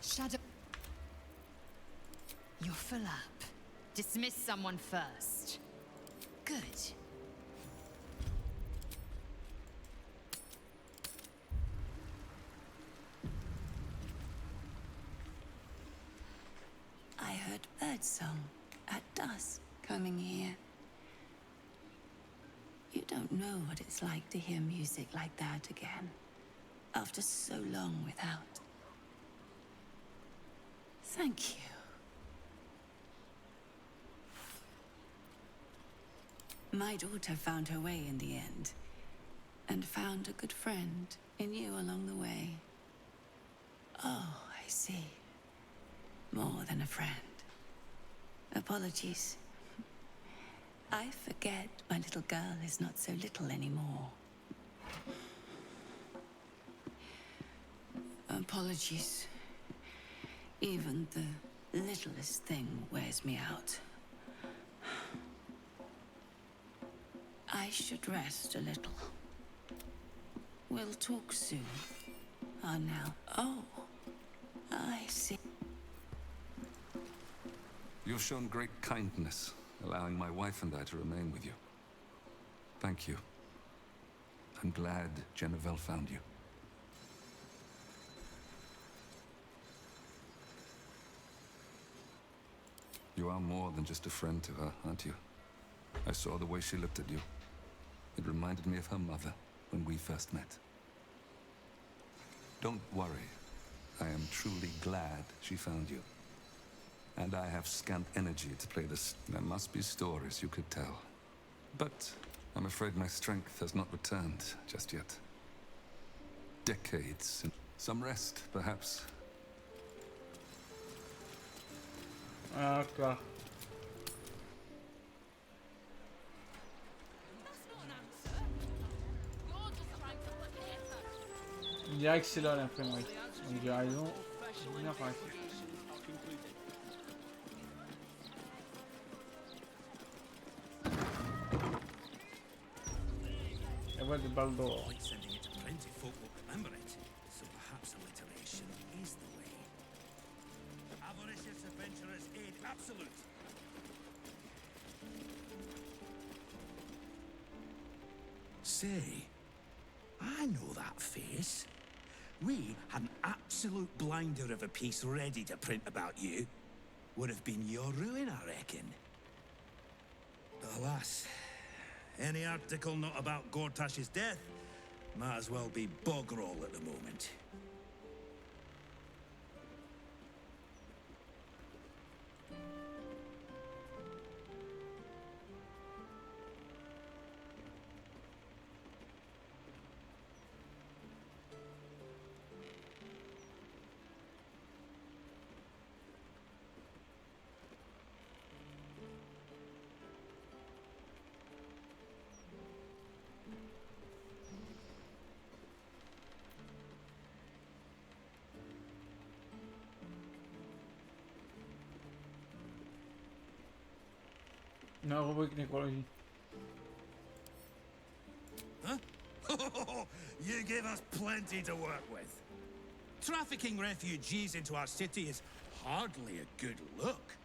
Shadow... You're full up. Dismiss someone first. Good. I heard birdsong at dusk coming here. You don't know what it's like to hear music like that again, after so long without. Thank you. My daughter found her way in the end, and found a good friend in you along the way. Oh, I see. More than a friend. Apologies. I forget my little girl is not so little anymore. Apologies. Even the littlest thing wears me out. I should rest a little. We'll talk soon. Ah, now. Oh, I see. You've shown great kindness, allowing my wife and I to remain with you. Thank you. I'm glad Jennifer found you. You are more than just a friend to her, aren't you? I saw the way she looked at you. It reminded me of her mother when we first met. Don't worry. I am truly glad she found you. And I have scant energy to play this. There must be stories you could tell. But I'm afraid my strength has not returned just yet. Decades. Some rest, perhaps. D'accord. On dirait que c'est là l'imprimerie. Donc j'ai raison. Je vais venir par ici. La voix de Baldur. Sending it to print if folk will remember it, so perhaps alliteration is the way. Avaricious adventurers aid absolute. Say, I know that face. We had an absolute blinder of a piece ready to print about you. Would have been your ruin, I reckon. But alas, any article not about Gortash's death might as well be bog roll at the moment. Non, rubrique nécrologie. Huh? You give us plenty to work with. Trafficking refugees into our city is hardly a good look.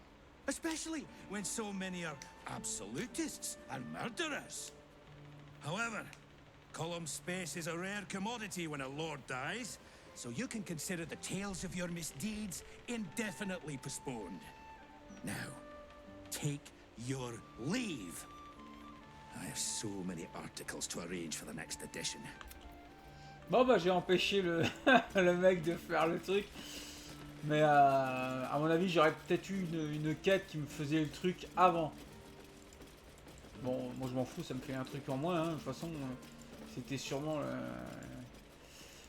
Especially when so many are absolutists and murderers. However, column space is a rare commodity when a lord dies, so you can consider the tales of your misdeeds indefinitely postponed. Now, take your leave. I have so many articles to arrange for the next edition. Bon bah j'ai empêché le, le mec de faire le truc. Mais à mon avis j'aurais peut-être eu une quête qui me faisait le truc avant. Bon moi je m'en fous, ça me fait un truc en moins. Hein. De toute façon c'était sûrement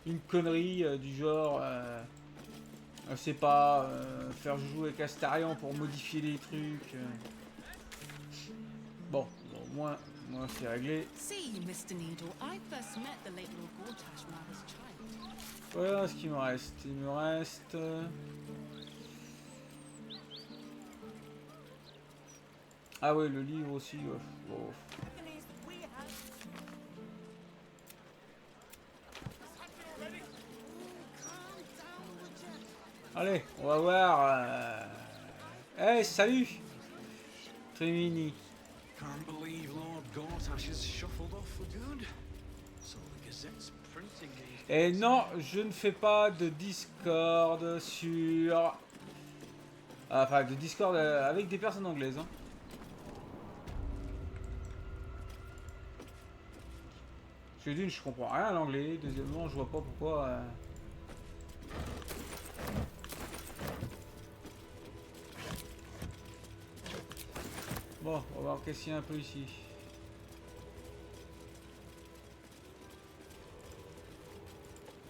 une connerie du genre... je sais pas, faire jouer avec Astarion pour modifier les trucs. Bon, au moins c'est réglé. See, Mr. Needle, I first met the late Lord Gortash when I was a child. Voilà ce qu'il me reste. Il me reste... Ah ouais, le livre aussi. Bon. Allez, on va voir. Hey, salut Trimini. Can't believe Lord Gortash has shuffled off for good. So the Gazette's printing is... Et non, je ne fais pas de Discord sur... Enfin, de Discord avec des personnes anglaises. Hein. Parce que d'une, je comprends rien à l'anglais. Deuxièmement, je vois pas pourquoi... Bon, on va voir qu'est-ce qu'il y a un peu ici.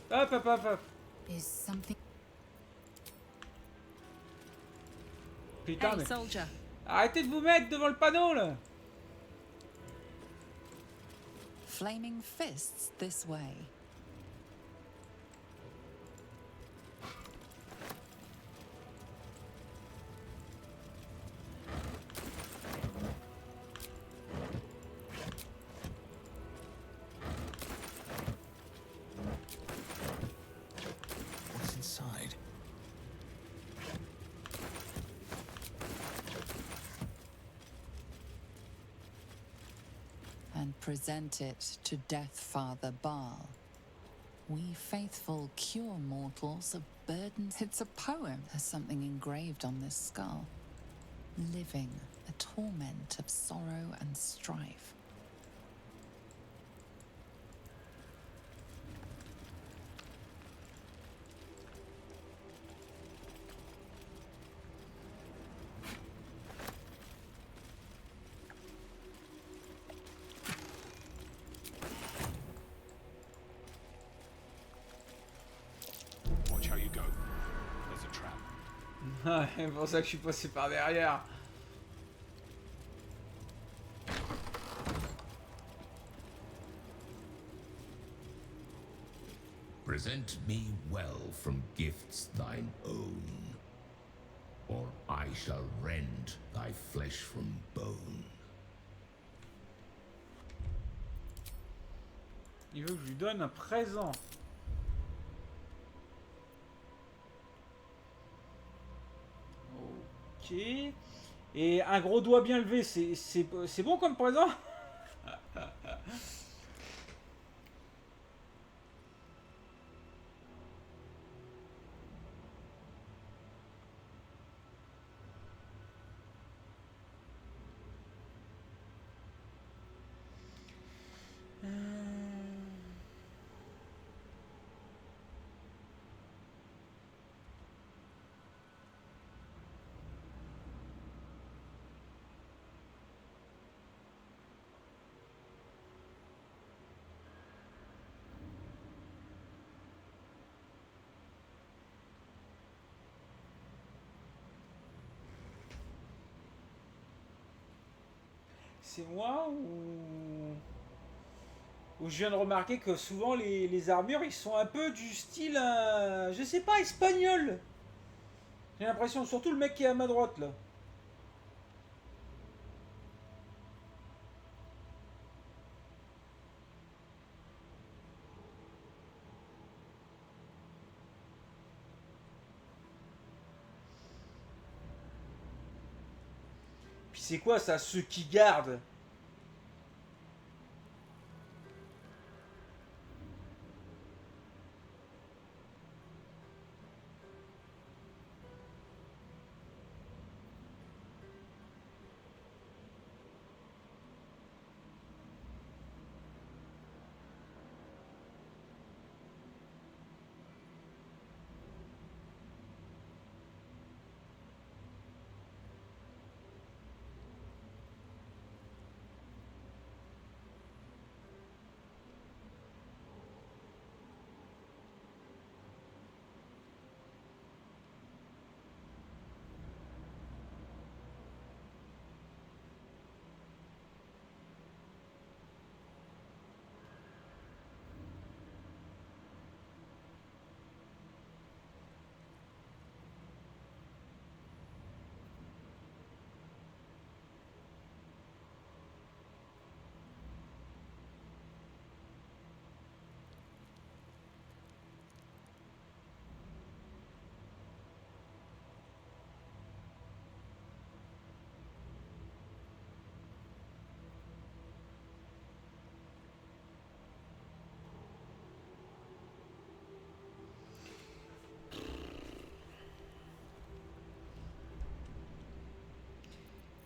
Hop, hop, hop, hop. Putain, mais... Arrêtez de vous mettre devant le panneau, là. Flaming fists this way. and present it to Death Father Baal. We faithful cure mortals of burdens. It's a poem. There's something engraved on this skull. Living, a torment of sorrow and strife. Watch how you go. There's a trap. C'est pour ça que je suis passé par derrière. Present me well from gifts thine own, or I shall rend thy flesh from bone. Il veut que je lui donne un présent. Ok. Et un gros doigt bien levé, c'est bon comme présent? C'est moi ou je viens de remarquer que souvent les armures ils sont un peu du style, je sais pas, espagnol. J'ai l'impression, surtout le mec qui est à ma droite là. Puis c'est quoi ça, ceux qui gardent?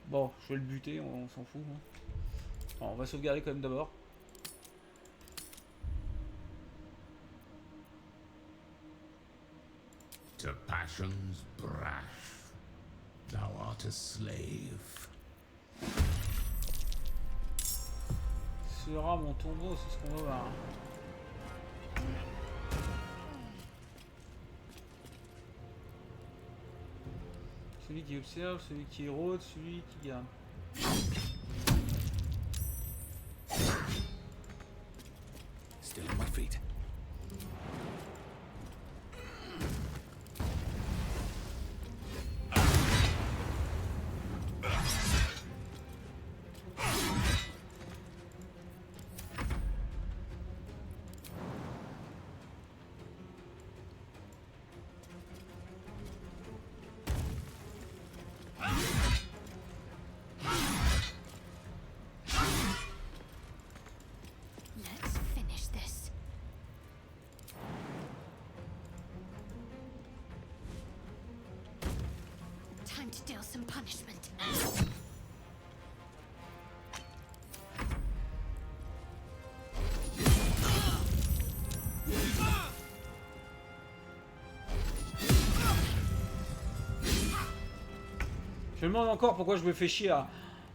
Bon, je vais le buter, on s'en fout. Hein. Bon, on va sauvegarder quand même d'abord. To passion's brash, thou art a slave. Sera mon tombeau, c'est ce qu'on va voir. Celui qui observe, celui qui rôde, celui qui garde. Still on my feet. Time to deal some punishment. Je me demande encore pourquoi je me fais chier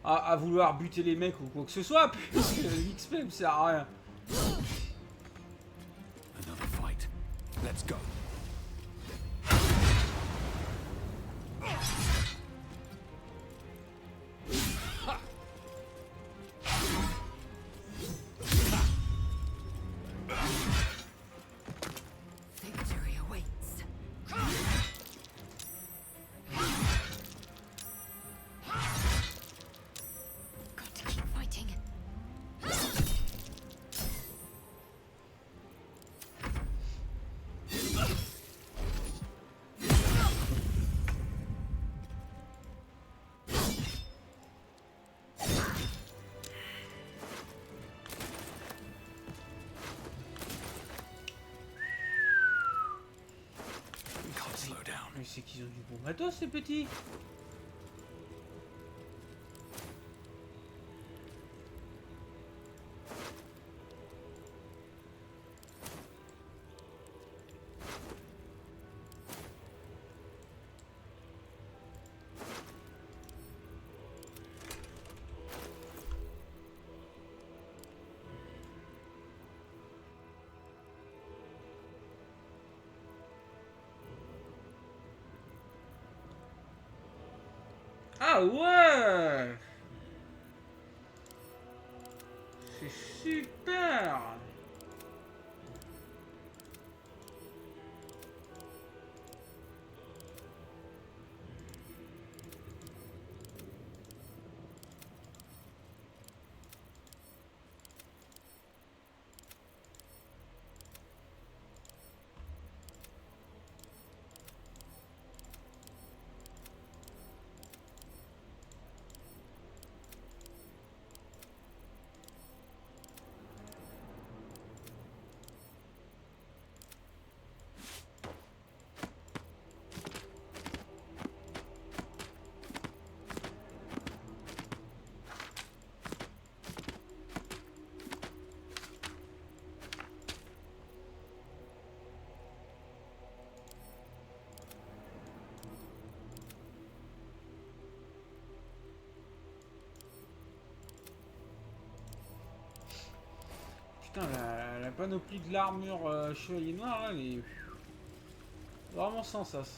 à vouloir buter les mecs ou quoi que ce soit, parce que l'XP me sert à rien. Another fight. Let's go. Victory awaits. Got to keep fighting. Can't slow down. Mais c'est qu'ils ont du bon matos ces petits. Ah ouais! C'est super! Putain, la panoplie de l'armure chevalier noir, là, elle est vraiment sans sas.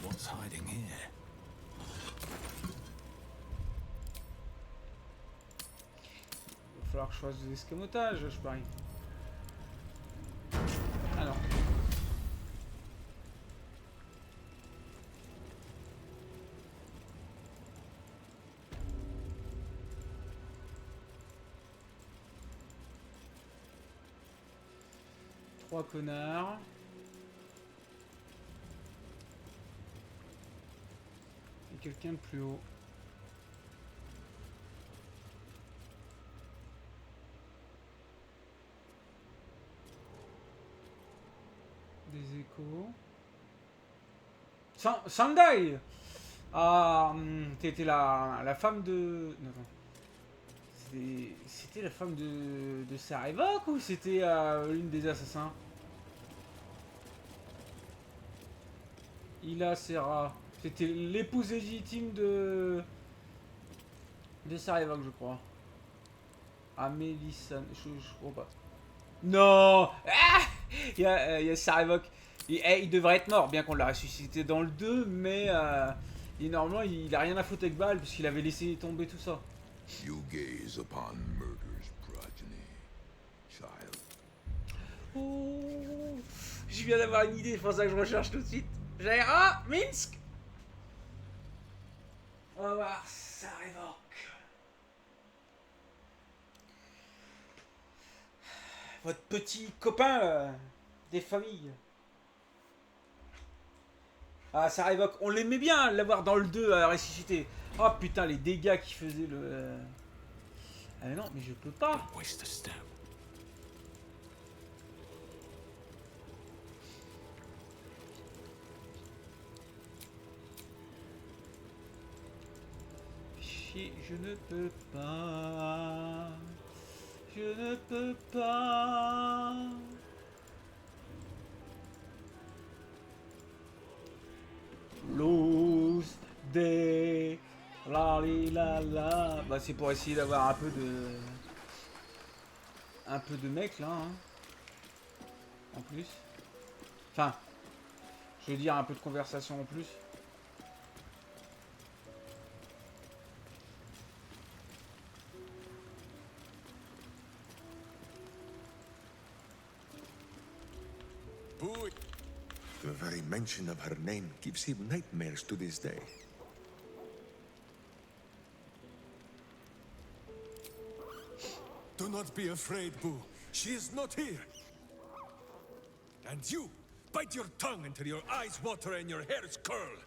What's hiding here? Il va falloir que je fasse des escamotages, je parie. Ah non. Trois connards. Et quelqu'un de plus haut. Des échos. Sandai! Ah, t'étais la femme de... Non, non. C'était la femme de Sarevok ou c'était l'une des assassins? Ila Serra. C'était l'épouse légitime de Sarevok, je crois. Amélissan. Je crois pas. Non! Ah, il y a Sarevok. Il devrait être mort, bien qu'on l'a ressuscité dans le 2, mais normalement il a rien à foutre avec Bal, puisqu'il avait laissé tomber tout ça. You gaze upon murder's progeny, child. Oh, je viens d'avoir une idée, c'est pour ça que je recherche tout de suite. J'ai... Ah, Minsk! On va voir, Sarevok. Votre petit copain des familles. Ah, ça révoque. On l'aimait bien l'avoir dans le 2 à ressusciter. Oh putain, les dégâts qu'il faisait le. Ah mais non, mais je peux pas. Chier, je ne peux pas. Je ne peux pas. Lose des la la la. Bah c'est pour essayer d'avoir un peu de mec là hein. En plus. Enfin, je veux dire un peu de conversation en plus. The very mention of her name gives him nightmares to this day. Do not be afraid, Boo. She is not here. And you, bite your tongue until your eyes water and your hairs curl.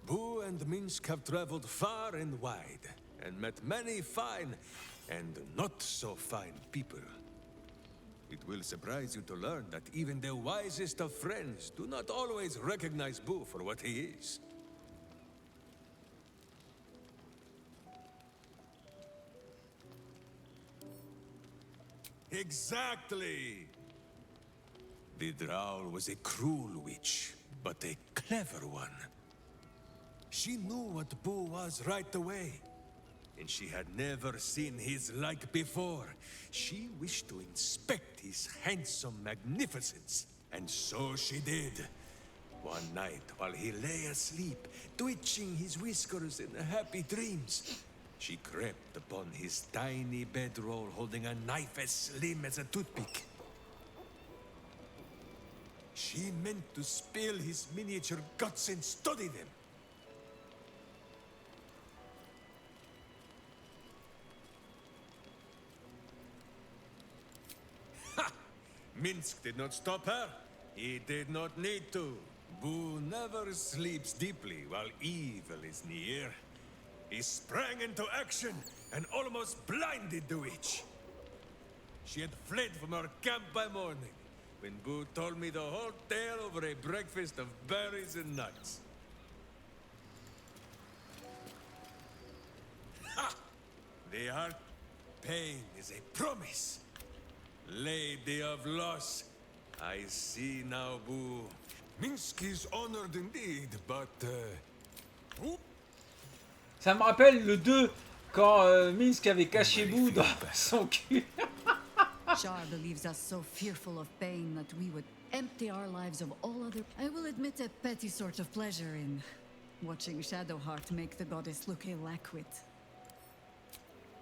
Boo and Minsk have traveled far and wide, and met many fine and not so fine people. It will surprise you to learn that even the wisest of friends do not always recognize Boo for what he is. Exactly! The Drow was a cruel witch, but a clever one. She knew what Boo was right away, and she had never seen his like before. She wished to inspect his handsome magnificence, and so she did. One night, while he lay asleep, twitching his whiskers in happy dreams, she crept upon his tiny bedroll holding a knife as slim as a toothpick. She meant to spill his miniature guts and study them. Ha! Minsk did not stop her. He did not need to. Boo never sleeps deeply while evil is near. He sprang into action and almost blinded the witch. She had fled from her camp by morning, when Boo told me the whole tale over a breakfast of berries and nuts. Ha! The heart pain is a promise. Lady of loss, I see now, Boo. Minsk is honored indeed, but Ça me rappelle le 2 quand Minsk avait caché Boo dans son cul. Shar believes us so fearful of pain that we would empty our lives of all other. I will admit a petty sort of pleasure in watching Shadowheart make the goddess look a lackwit.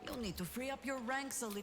You'll need to free up your ranks a little.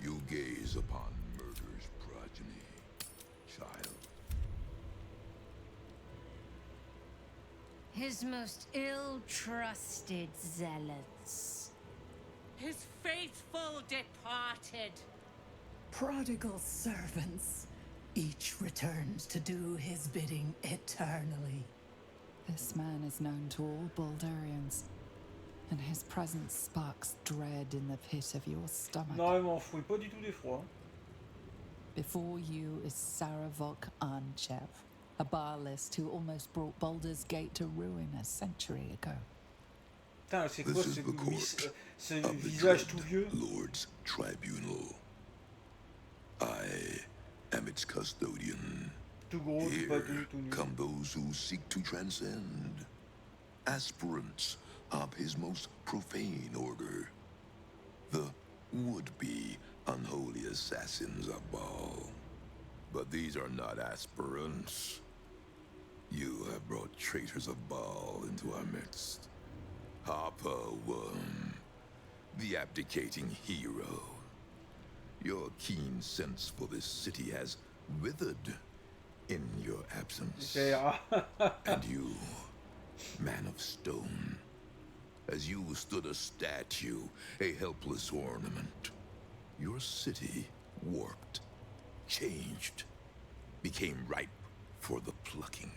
You gaze upon murder's progeny, child. His most ill-trusted zealots. His faithful departed. Prodigal servants. Each returns to do his bidding eternally. This man is known to all Baldurians, and his presence sparks dread in the pit of your stomach. Non, il m'en fout pas du tout d'effroi. Before you is Saravok Arnchev, a Baalist who almost brought Baldur's Gate to ruin a century ago. Putain, c'est quoi ce visage tout vieux? Lord's Tribunal. I am its custodian. Tout gros, Here tout pas tout nu. come those who seek to transcend. Aspirants of his most profane order, the would-be unholy assassins of Baal. But these are not aspirants. You have brought traitors of Baal into our midst. Harper Worm, the abdicating hero. Your keen sense for this city has withered in your absence. And you, man of stone, as you stood a statue, a helpless ornament, your city warped, changed, became ripe for the plucking.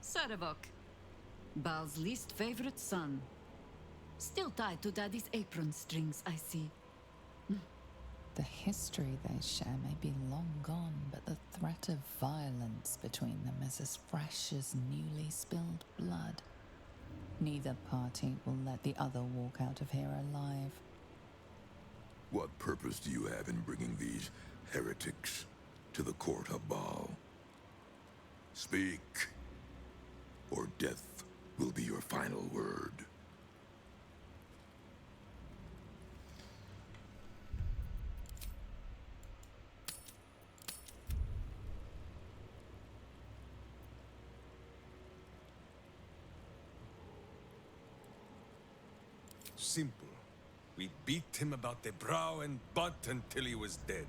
Sarevok, Baal's least favorite son. Still tied to Daddy's apron strings, I see. The history they share may be long gone, but the threat of violence between them is as fresh as newly spilled blood. Neither party will let the other walk out of here alive. What purpose do you have in bringing these heretics to the court of Baal? Speak, or death will be your final word. Simple. We beat him about the brow and butt until he was dead.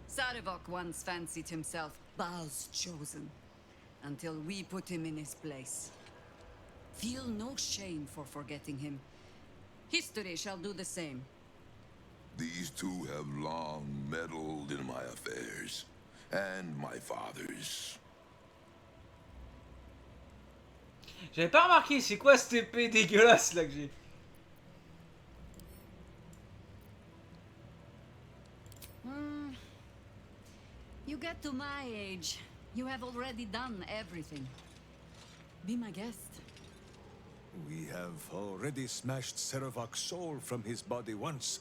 Sarevok once fancied himself Baal's chosen, until we put him in his place. Feel no shame for forgetting him. History shall do the same. These two have long meddled in my affairs, and my father's. J'avais pas remarqué, c'est quoi cette épée dégueulasse là que j'ai? You get to my age, you have already done everything. Be my guest. We have already smashed Sarevok's soul from his body once.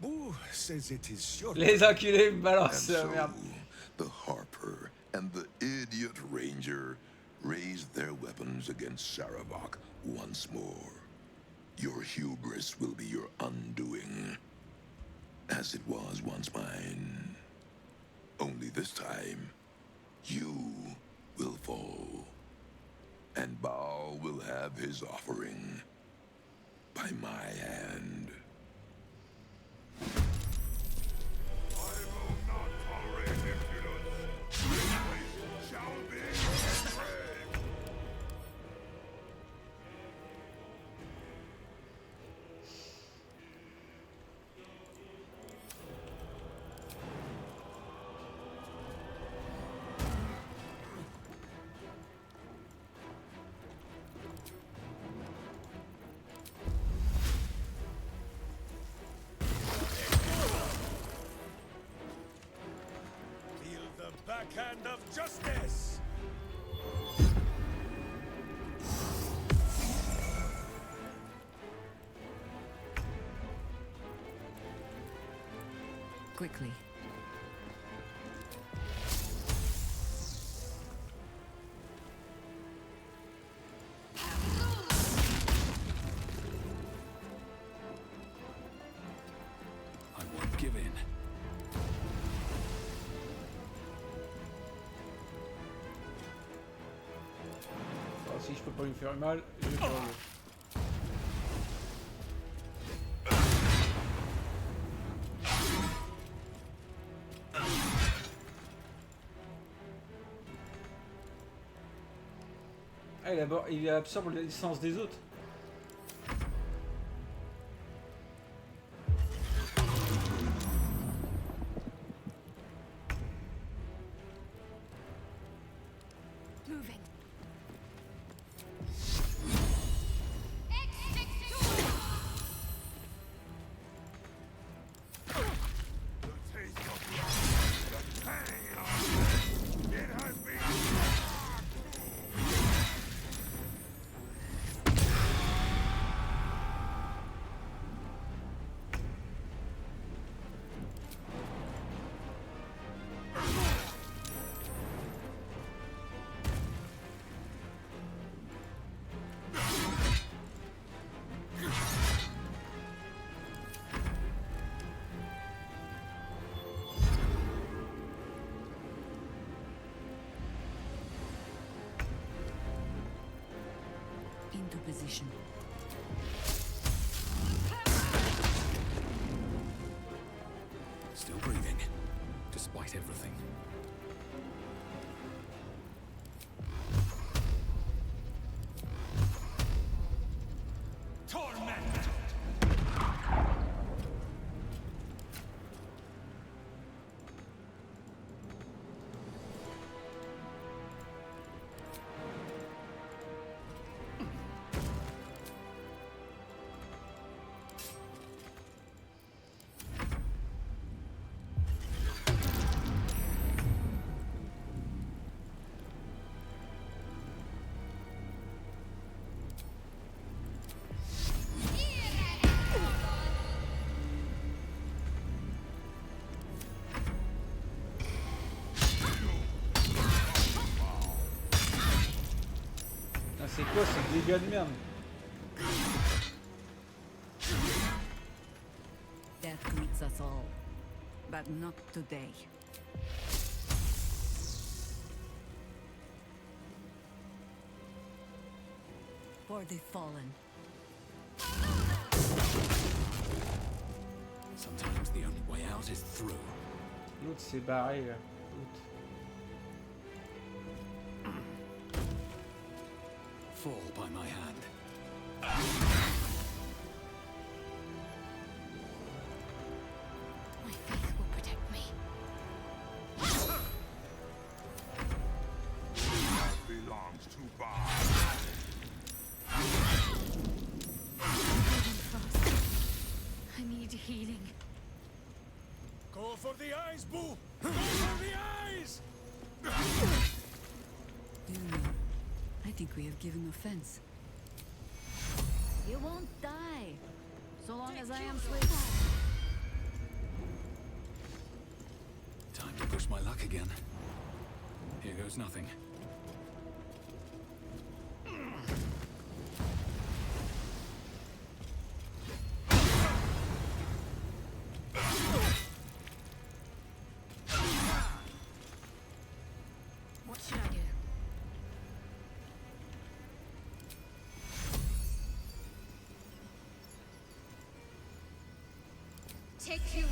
Boo says it is your Les enculés me balancent And merde. the Harper and the idiot Ranger raised their weapons against Sarevok once more. Your hubris will be your undoing, as it was once mine. Only this time, you will fall, and Baal will have his offering by my hand. I will not tolerate impudence. This place shall be destroyed. Feel the backhand of justice! Quickly. I won't give in. Alors, si je peux pas lui faire mal, je vais faire mieux. Ah, il absorbe l'essence des autres. Moving. into position. Still breathing, despite everything. C'est quoi ce dégât de merde? Death greets us all, but not today. For the fallen. Sometimes the only way out is through. L'autre s'est barré. L'autre. Fall by my hand. My faith will protect me. That belongs to Baldur. Moving fast. I need healing. Go for the eyes, Boo! Go for the eyes! You know, I think we have given offense. You won't die, so long as I am sweet. Time to push my luck again. Here goes nothing. What should I do? Take you.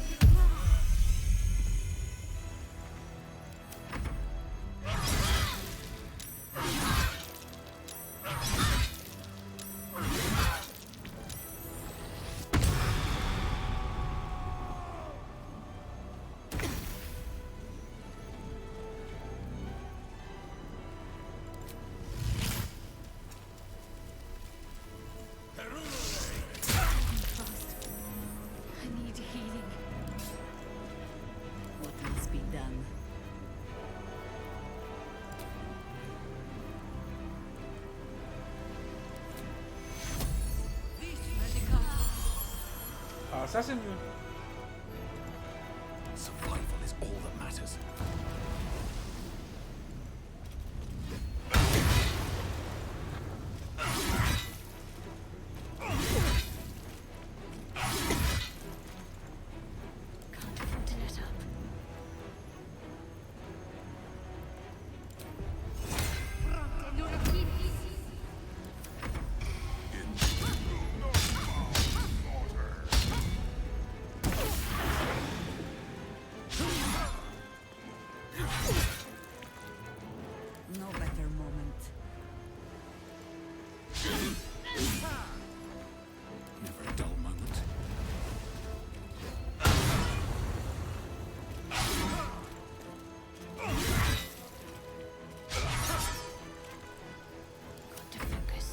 I need healing. What must be done? Ah, ça c'est mieux. Survival is all that matters. Can't afford to let up. No better moment. Never a dull moment. Got to focus.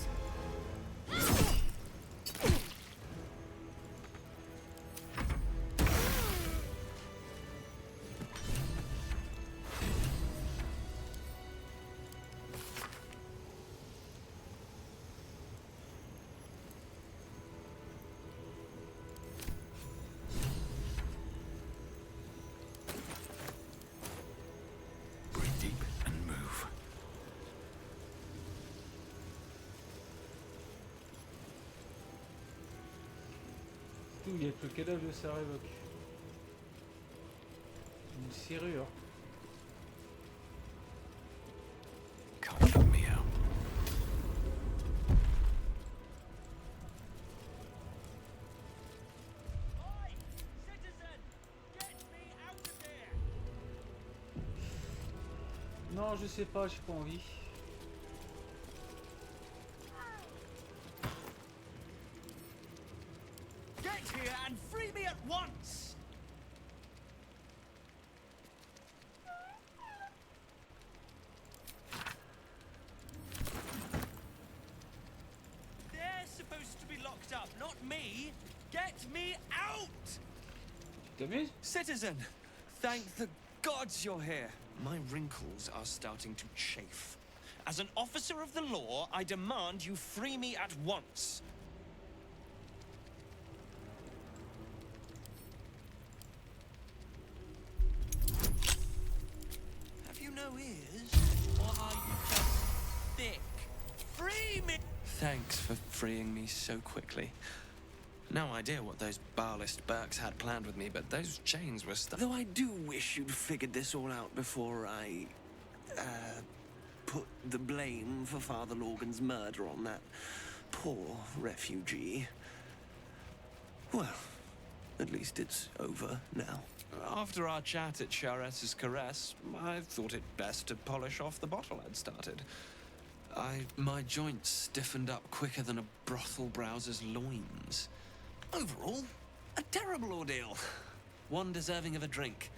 Breathe deep and move. Tout, il y a que le cadavre de sa révoque. Une serrure. Can't cut me out. non, je sais pas, j'ai pas envie. Get here and free me at once! They're supposed to be locked up, not me. Get me out! Citizen, thank the gods you're here. My wrinkles are starting to chafe. As an officer of the law, I demand you free me at once. Have you no ears? Or are you just thick? Free me! Thanks for freeing me so quickly. No idea what those Barlist Burks had planned with me, but those chains were stuck. Though I do wish you'd figured this all out before I, put the blame for Father Lorgan's murder on that poor refugee. Well, at least it's over now. After our chat at Charessa's Caress, I thought it best to polish off the bottle I'd started. My joints stiffened up quicker than a brothel browser's loins. Overall, a terrible ordeal. One deserving of a drink.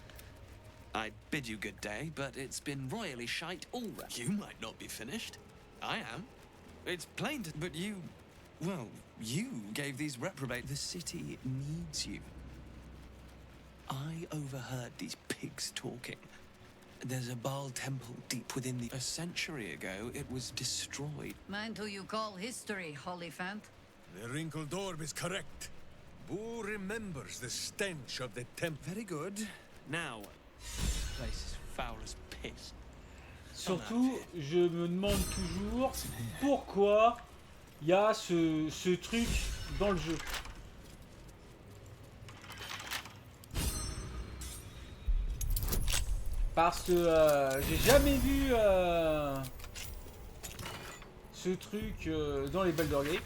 I bid you good day, but it's been royally shite all round. You might not be finished. I am. It's plain to... But you... Well, you gave these reprobate... The city needs you. I overheard these pigs talking. There's a Baal temple deep within the... A century ago, it was destroyed. Mind who you call history, Holyphant. The wrinkled orb is correct. Boo remembers the stench of the temple. Very good. Now, this place is foul as piss. Surtout, je me demande toujours pourquoi il y a ce truc dans le jeu. Parce que j'ai jamais vu ce truc dans les Baldur Gate.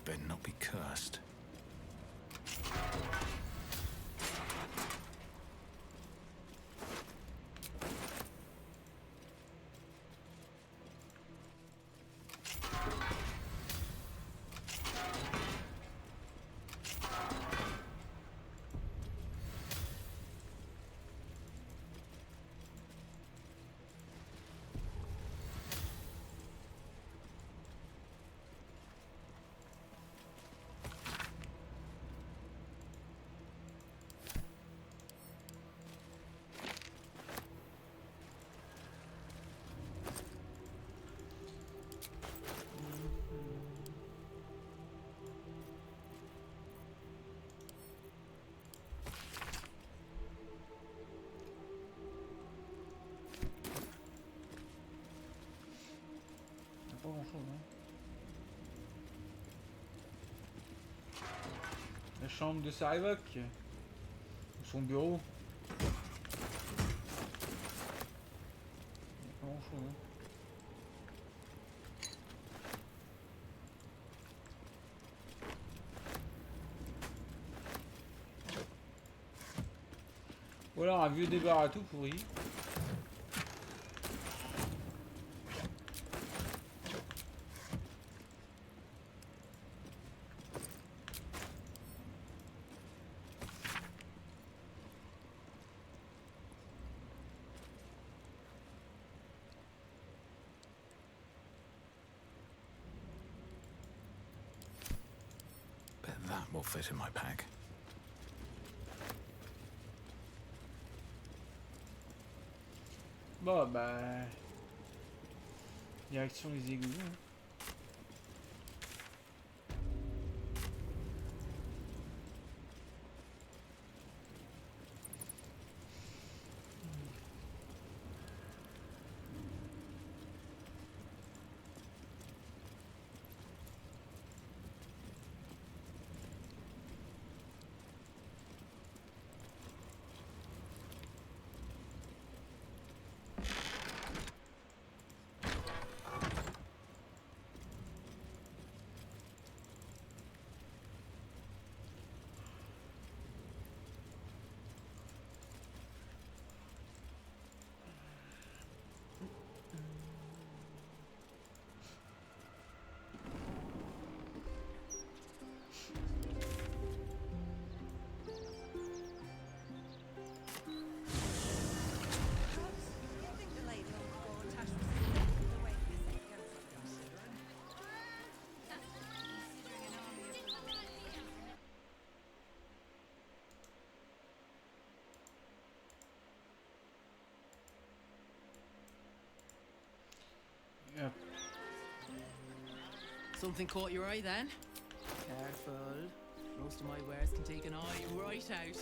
Better not be cursed. Pas grand chose, hein. La chambre de Sarevok, son bureau. Pas grand chose, hein. Ou alors un vieux débarras tout pourri. will fit in my pack. Bon bah... Direction les égouts. Hein. Yep. Something caught your eye then? Careful. Most of my wares can take an eye right out.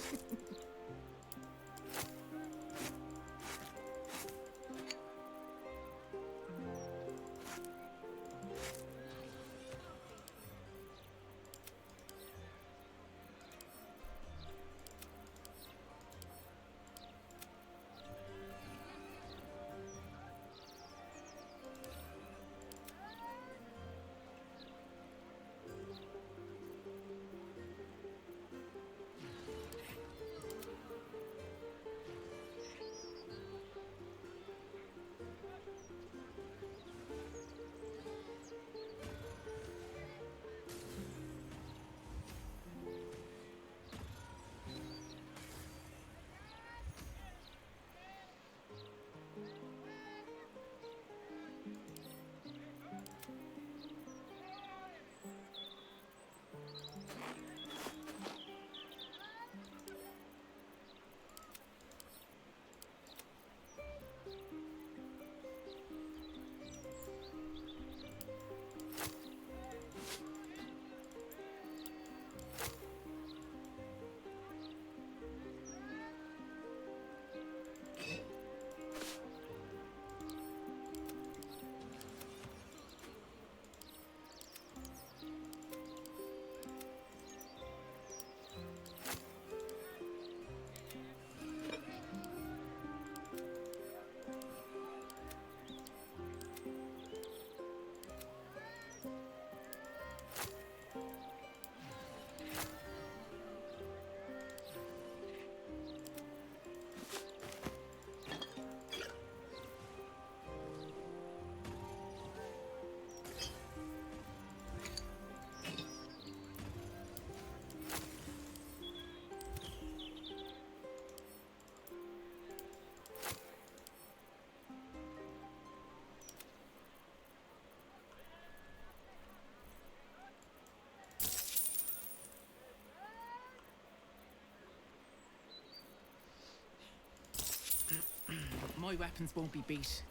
My weapons won't be beat.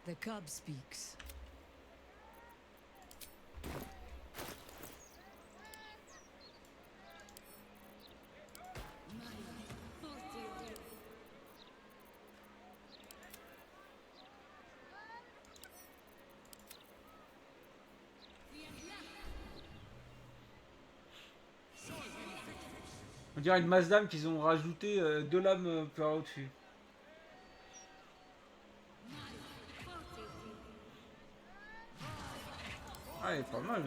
The cub speaks. On dirait une masse d'âme qu'ils ont rajouté 2 lames par au-dessus. Ah, elle est pas mal.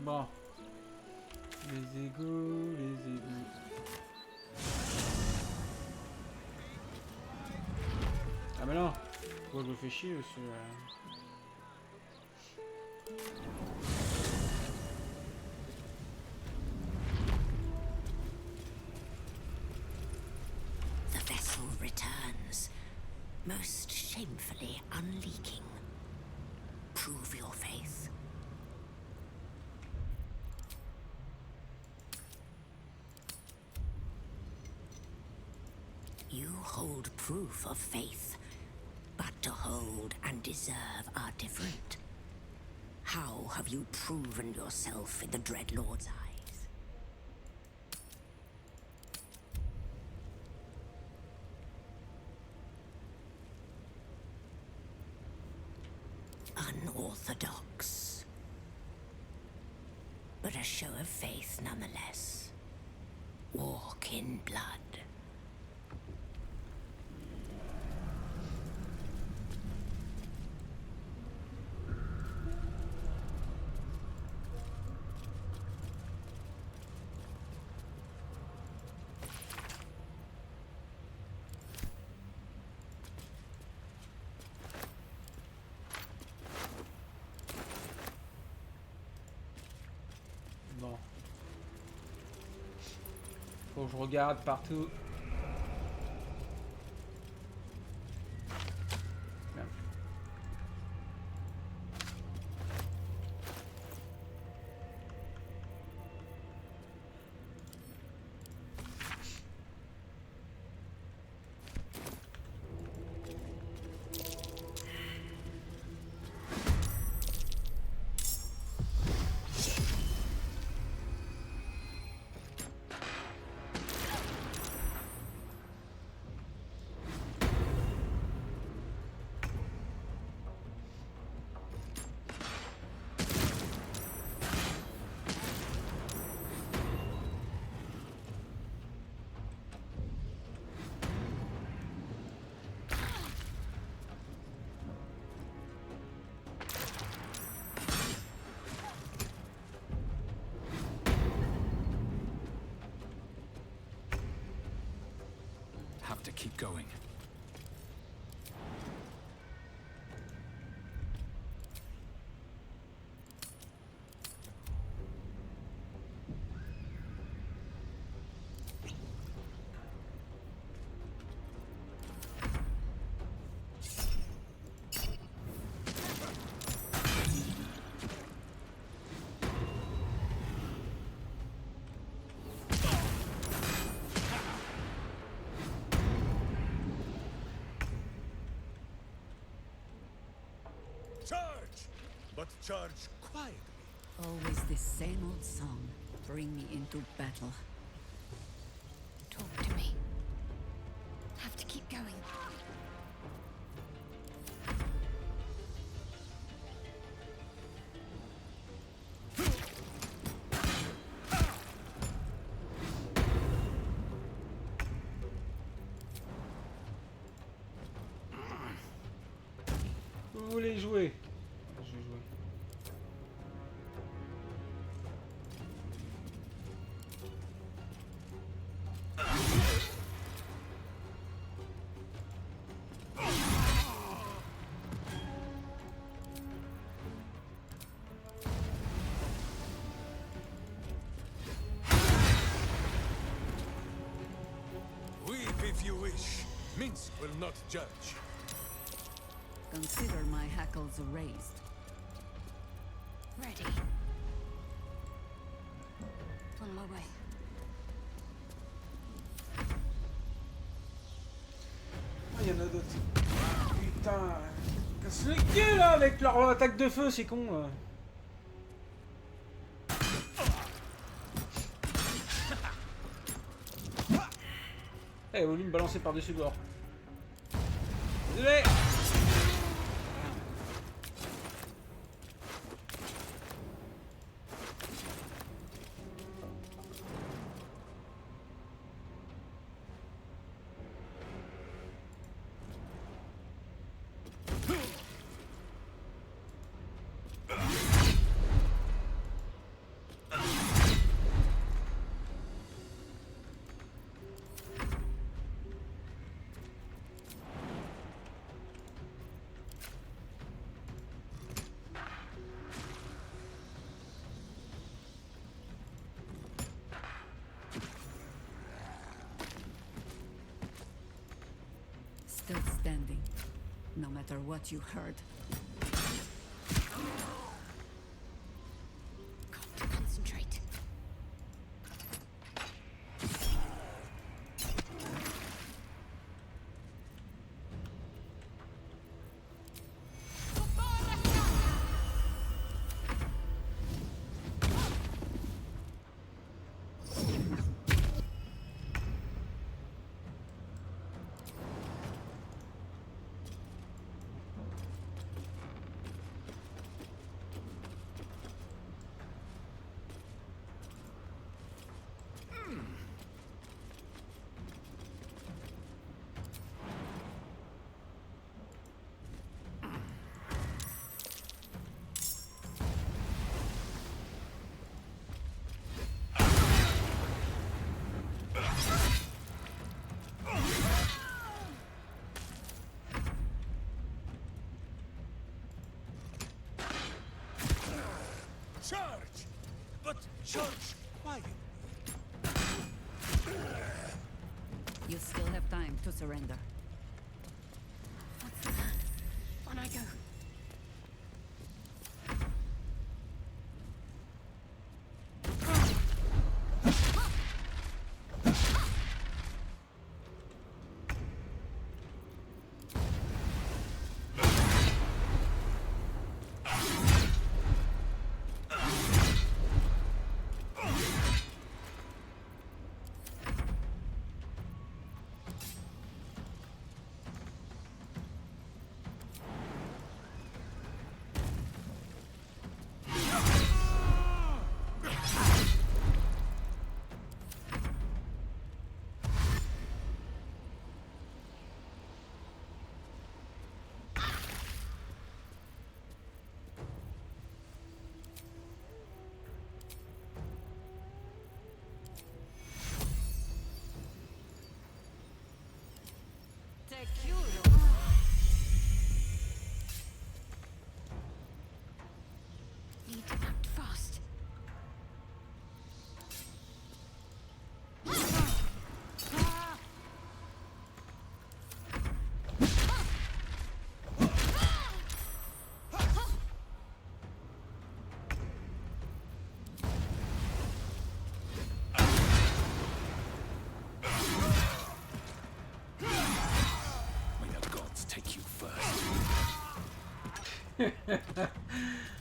Bon. Les égouts, les égouts. Ah mais non. Pourquoi je me fais chier monsieur The vessel returns, most shamefully unleaking. Prove your faith. You hold proof of faith, but to hold and deserve are different. How have you proven yourself in the Dreadlord's eyes? Unorthodox, but a show of faith nonetheless. Walk in blood. Bon. Faut que je regarde partout. Merde. Have to keep going. Charge! But charge quietly. Always this same old song. Bring me into battle. Talk to me. Have to keep going. Vous voulez jouer? Je vais jouer. Weep if you wish. Minsk will not judge. Consider my hackles raised. Ready. On my way. Ah, il y en a d'autres. Putain. Casse les gueules là avec leur attaque de feu, c'est con. Eh, au lieu de me balancer par-dessus le bord. Désolé. standing, no matter what you heard. Got to concentrate. Charge! But charge quietly. You still have time to surrender. What's the plan? On I go. Need to act fast.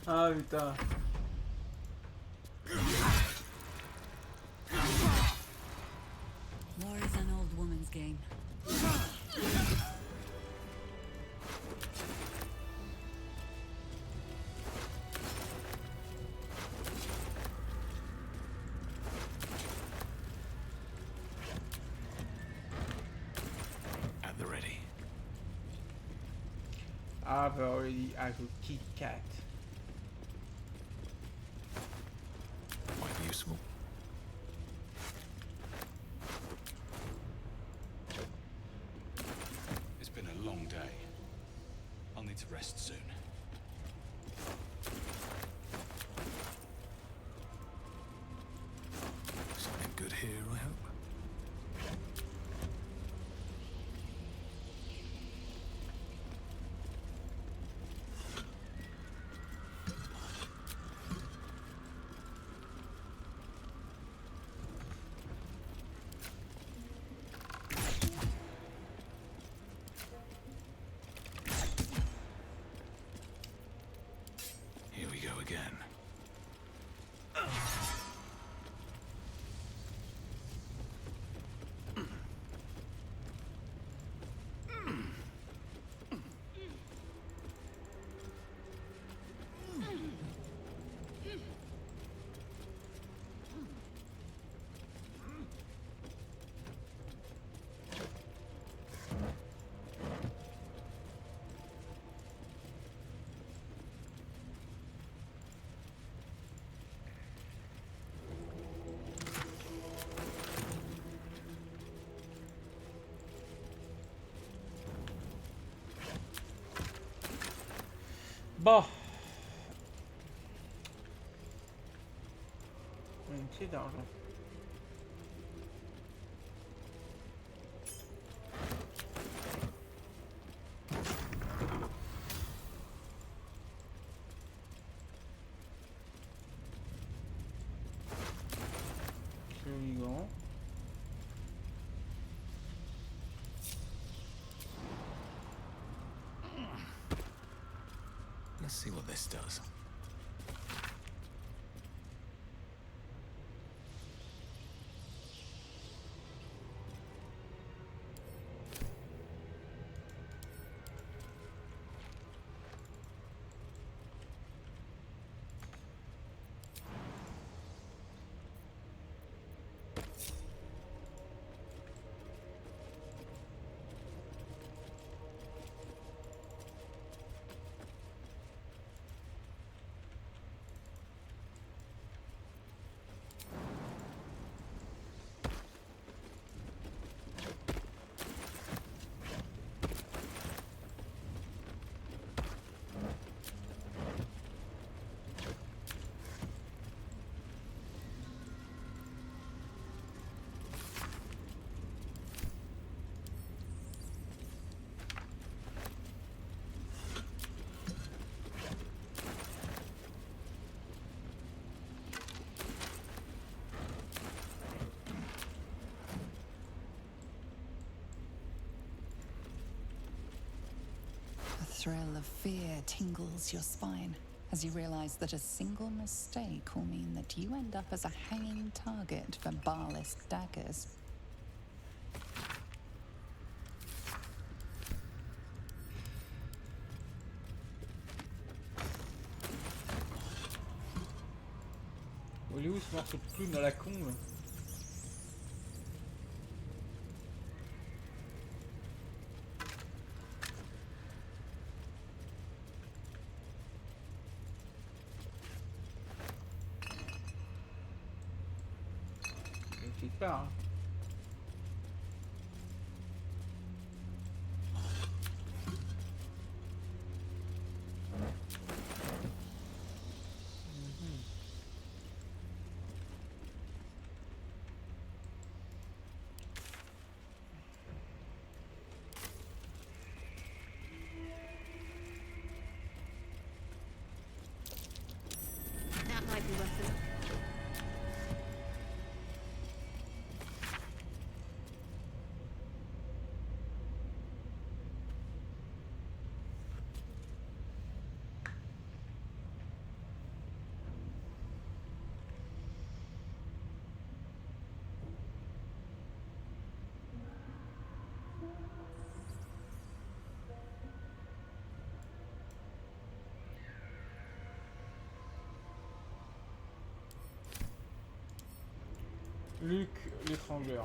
Ah putain. War is an old woman's game. At the ready. I've already have a Kit Kat. Quite useful. It's been a long day. I'll need to rest soon. Something good here, I hope. Here we go again. Bon. Une pied d'argent. see what this does. A thrill of fear tingles your spine as you realize that a single mistake will mean that you end up as a hanging target for Barlist daggers. Il est où ce morceau de clown à la con là? Quelque part, hein. That might be worth a look. Luc l'étrangleur.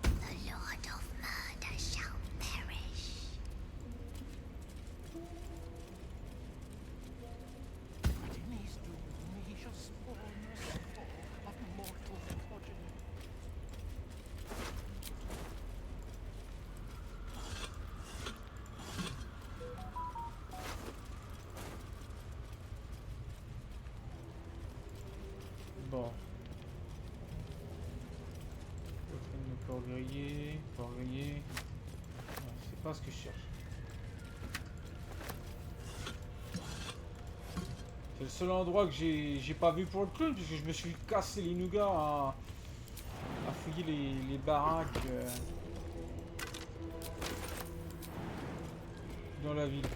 The Lord of Murder shall perish. But in his doom he shall spawn a spore of mortal progeny. Bon. Port grillé, port grillé. C'est pas ce que je cherche. C'est le seul endroit que j'ai pas vu pour le clown, parce que je me suis cassé les nougats à fouiller les baraques dans la ville.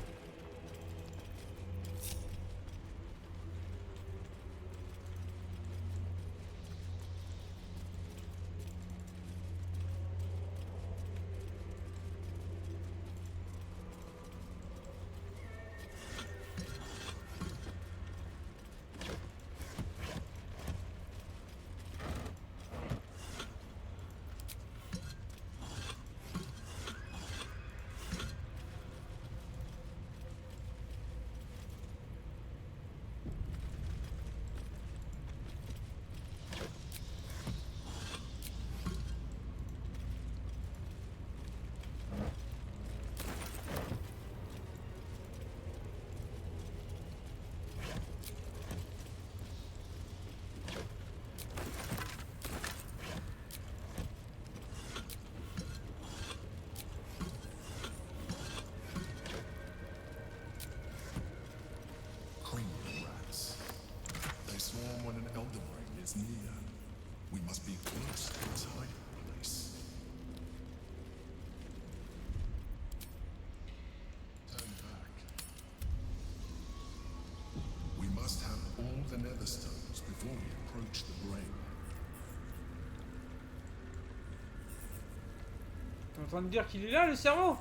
the stones before we approach the brain. T'es en train de dire qu'il est là, le cerveau?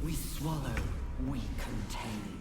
We swallow, we contain.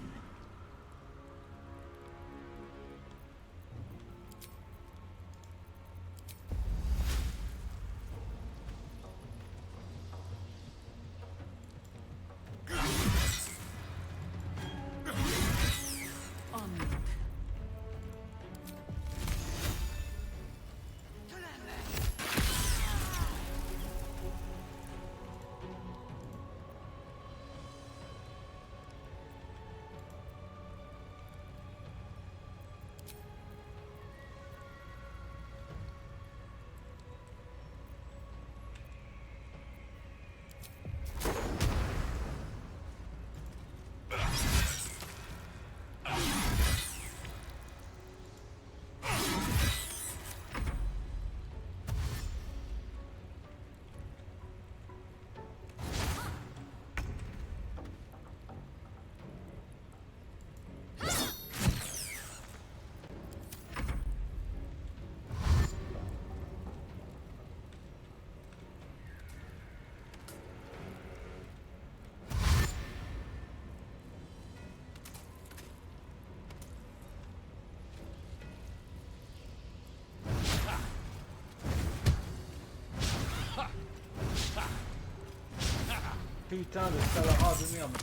Putain de salara de merde.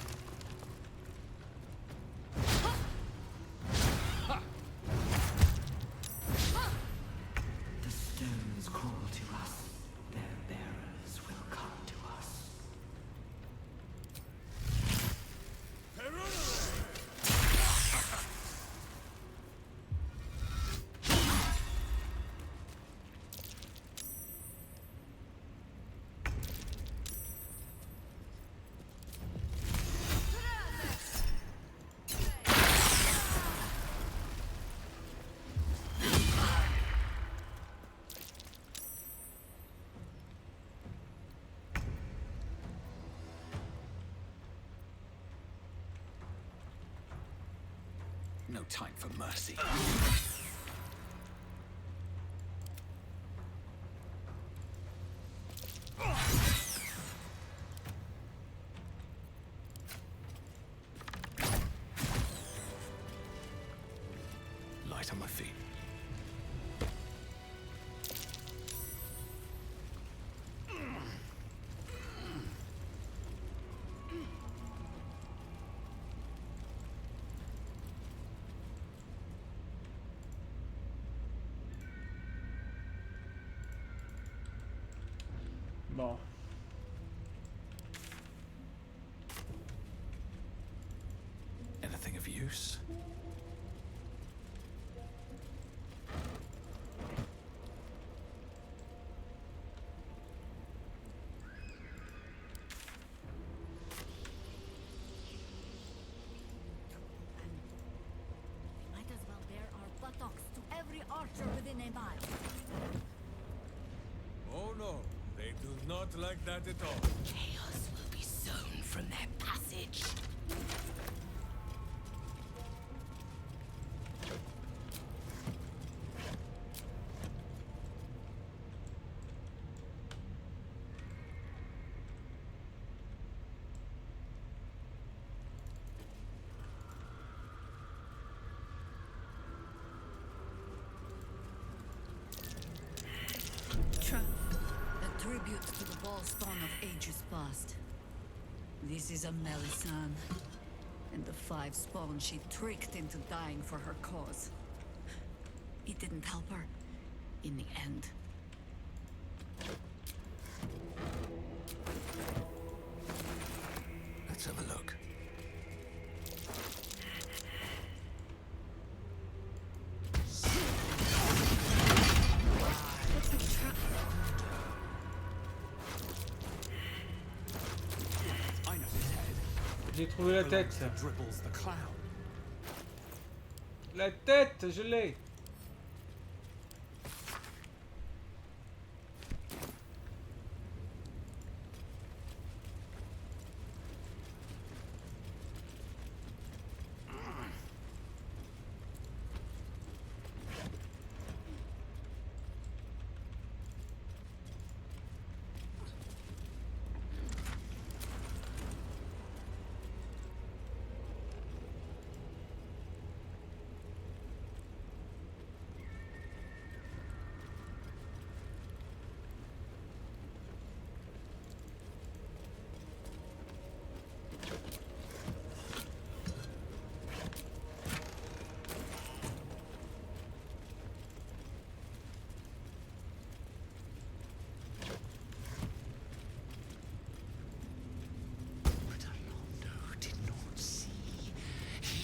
The stones call to us. Their bearers will come to us. No time for mercy. Light on my feet. Bon. Anything of use? We might as well bare our buttocks to every archer within a mile. Oh no, they do not like that at all. Chaos will be sown from their passage. A tribute to the ball spawn of ages past. This is a Melisande, and the 5 spawn she tricked into dying for her cause. It didn't help her in the end. Let's have a look. J'ai trouvé la tête. Dribbles the clown. La tête, je l'ai.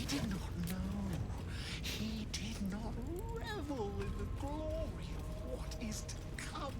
Did not know. He did not revel in the glory of what is to come.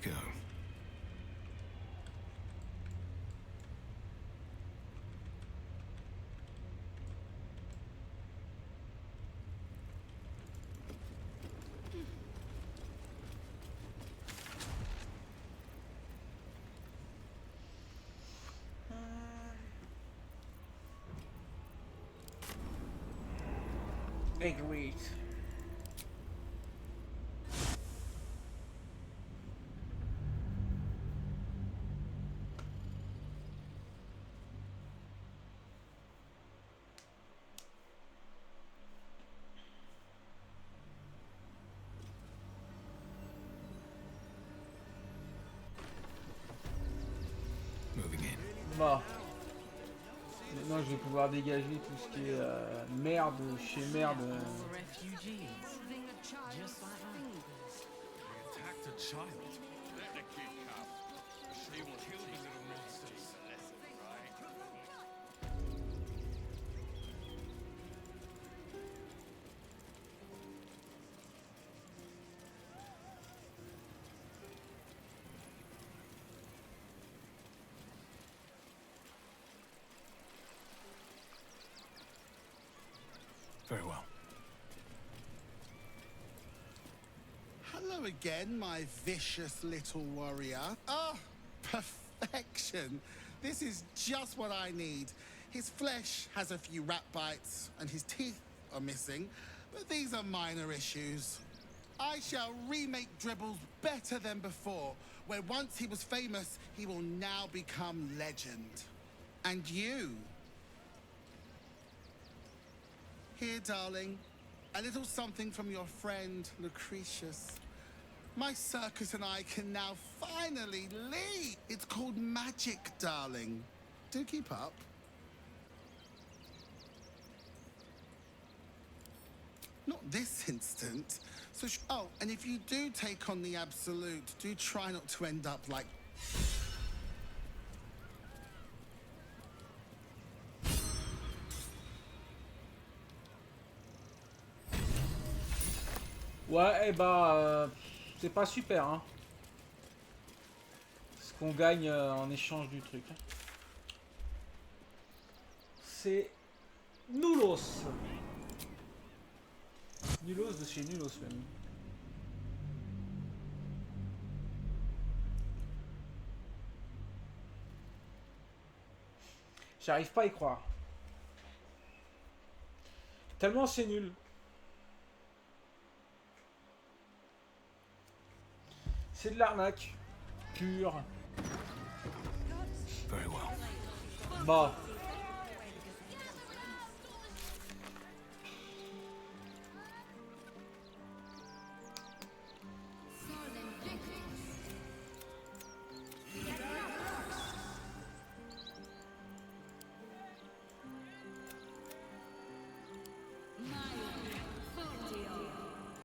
Go. Agreed. Bon. Maintenant je vais pouvoir dégager tout ce qui est merde chez merde. Very well. Hello again, my vicious little warrior. Ah, perfection. This is just what I need. His flesh has a few rat bites, and his teeth are missing, but these are minor issues. I shall remake Dribbles better than before, where once he was famous, he will now become legend. And you? Here, darling, a little something from your friend, Lucretius. My circus and I can now finally leave. It's called magic, darling. Do keep up. Not this instant. So, oh, and if you do take on the Absolute, do try not to end up like... Ouais, et bah, c'est pas super, hein. Ce qu'on gagne en échange du truc. C'est nulos. Nulos de chez nulos même. J'arrive pas à y croire. Tellement c'est nul. C'est de l'arnaque. Pure. Very well. Bah.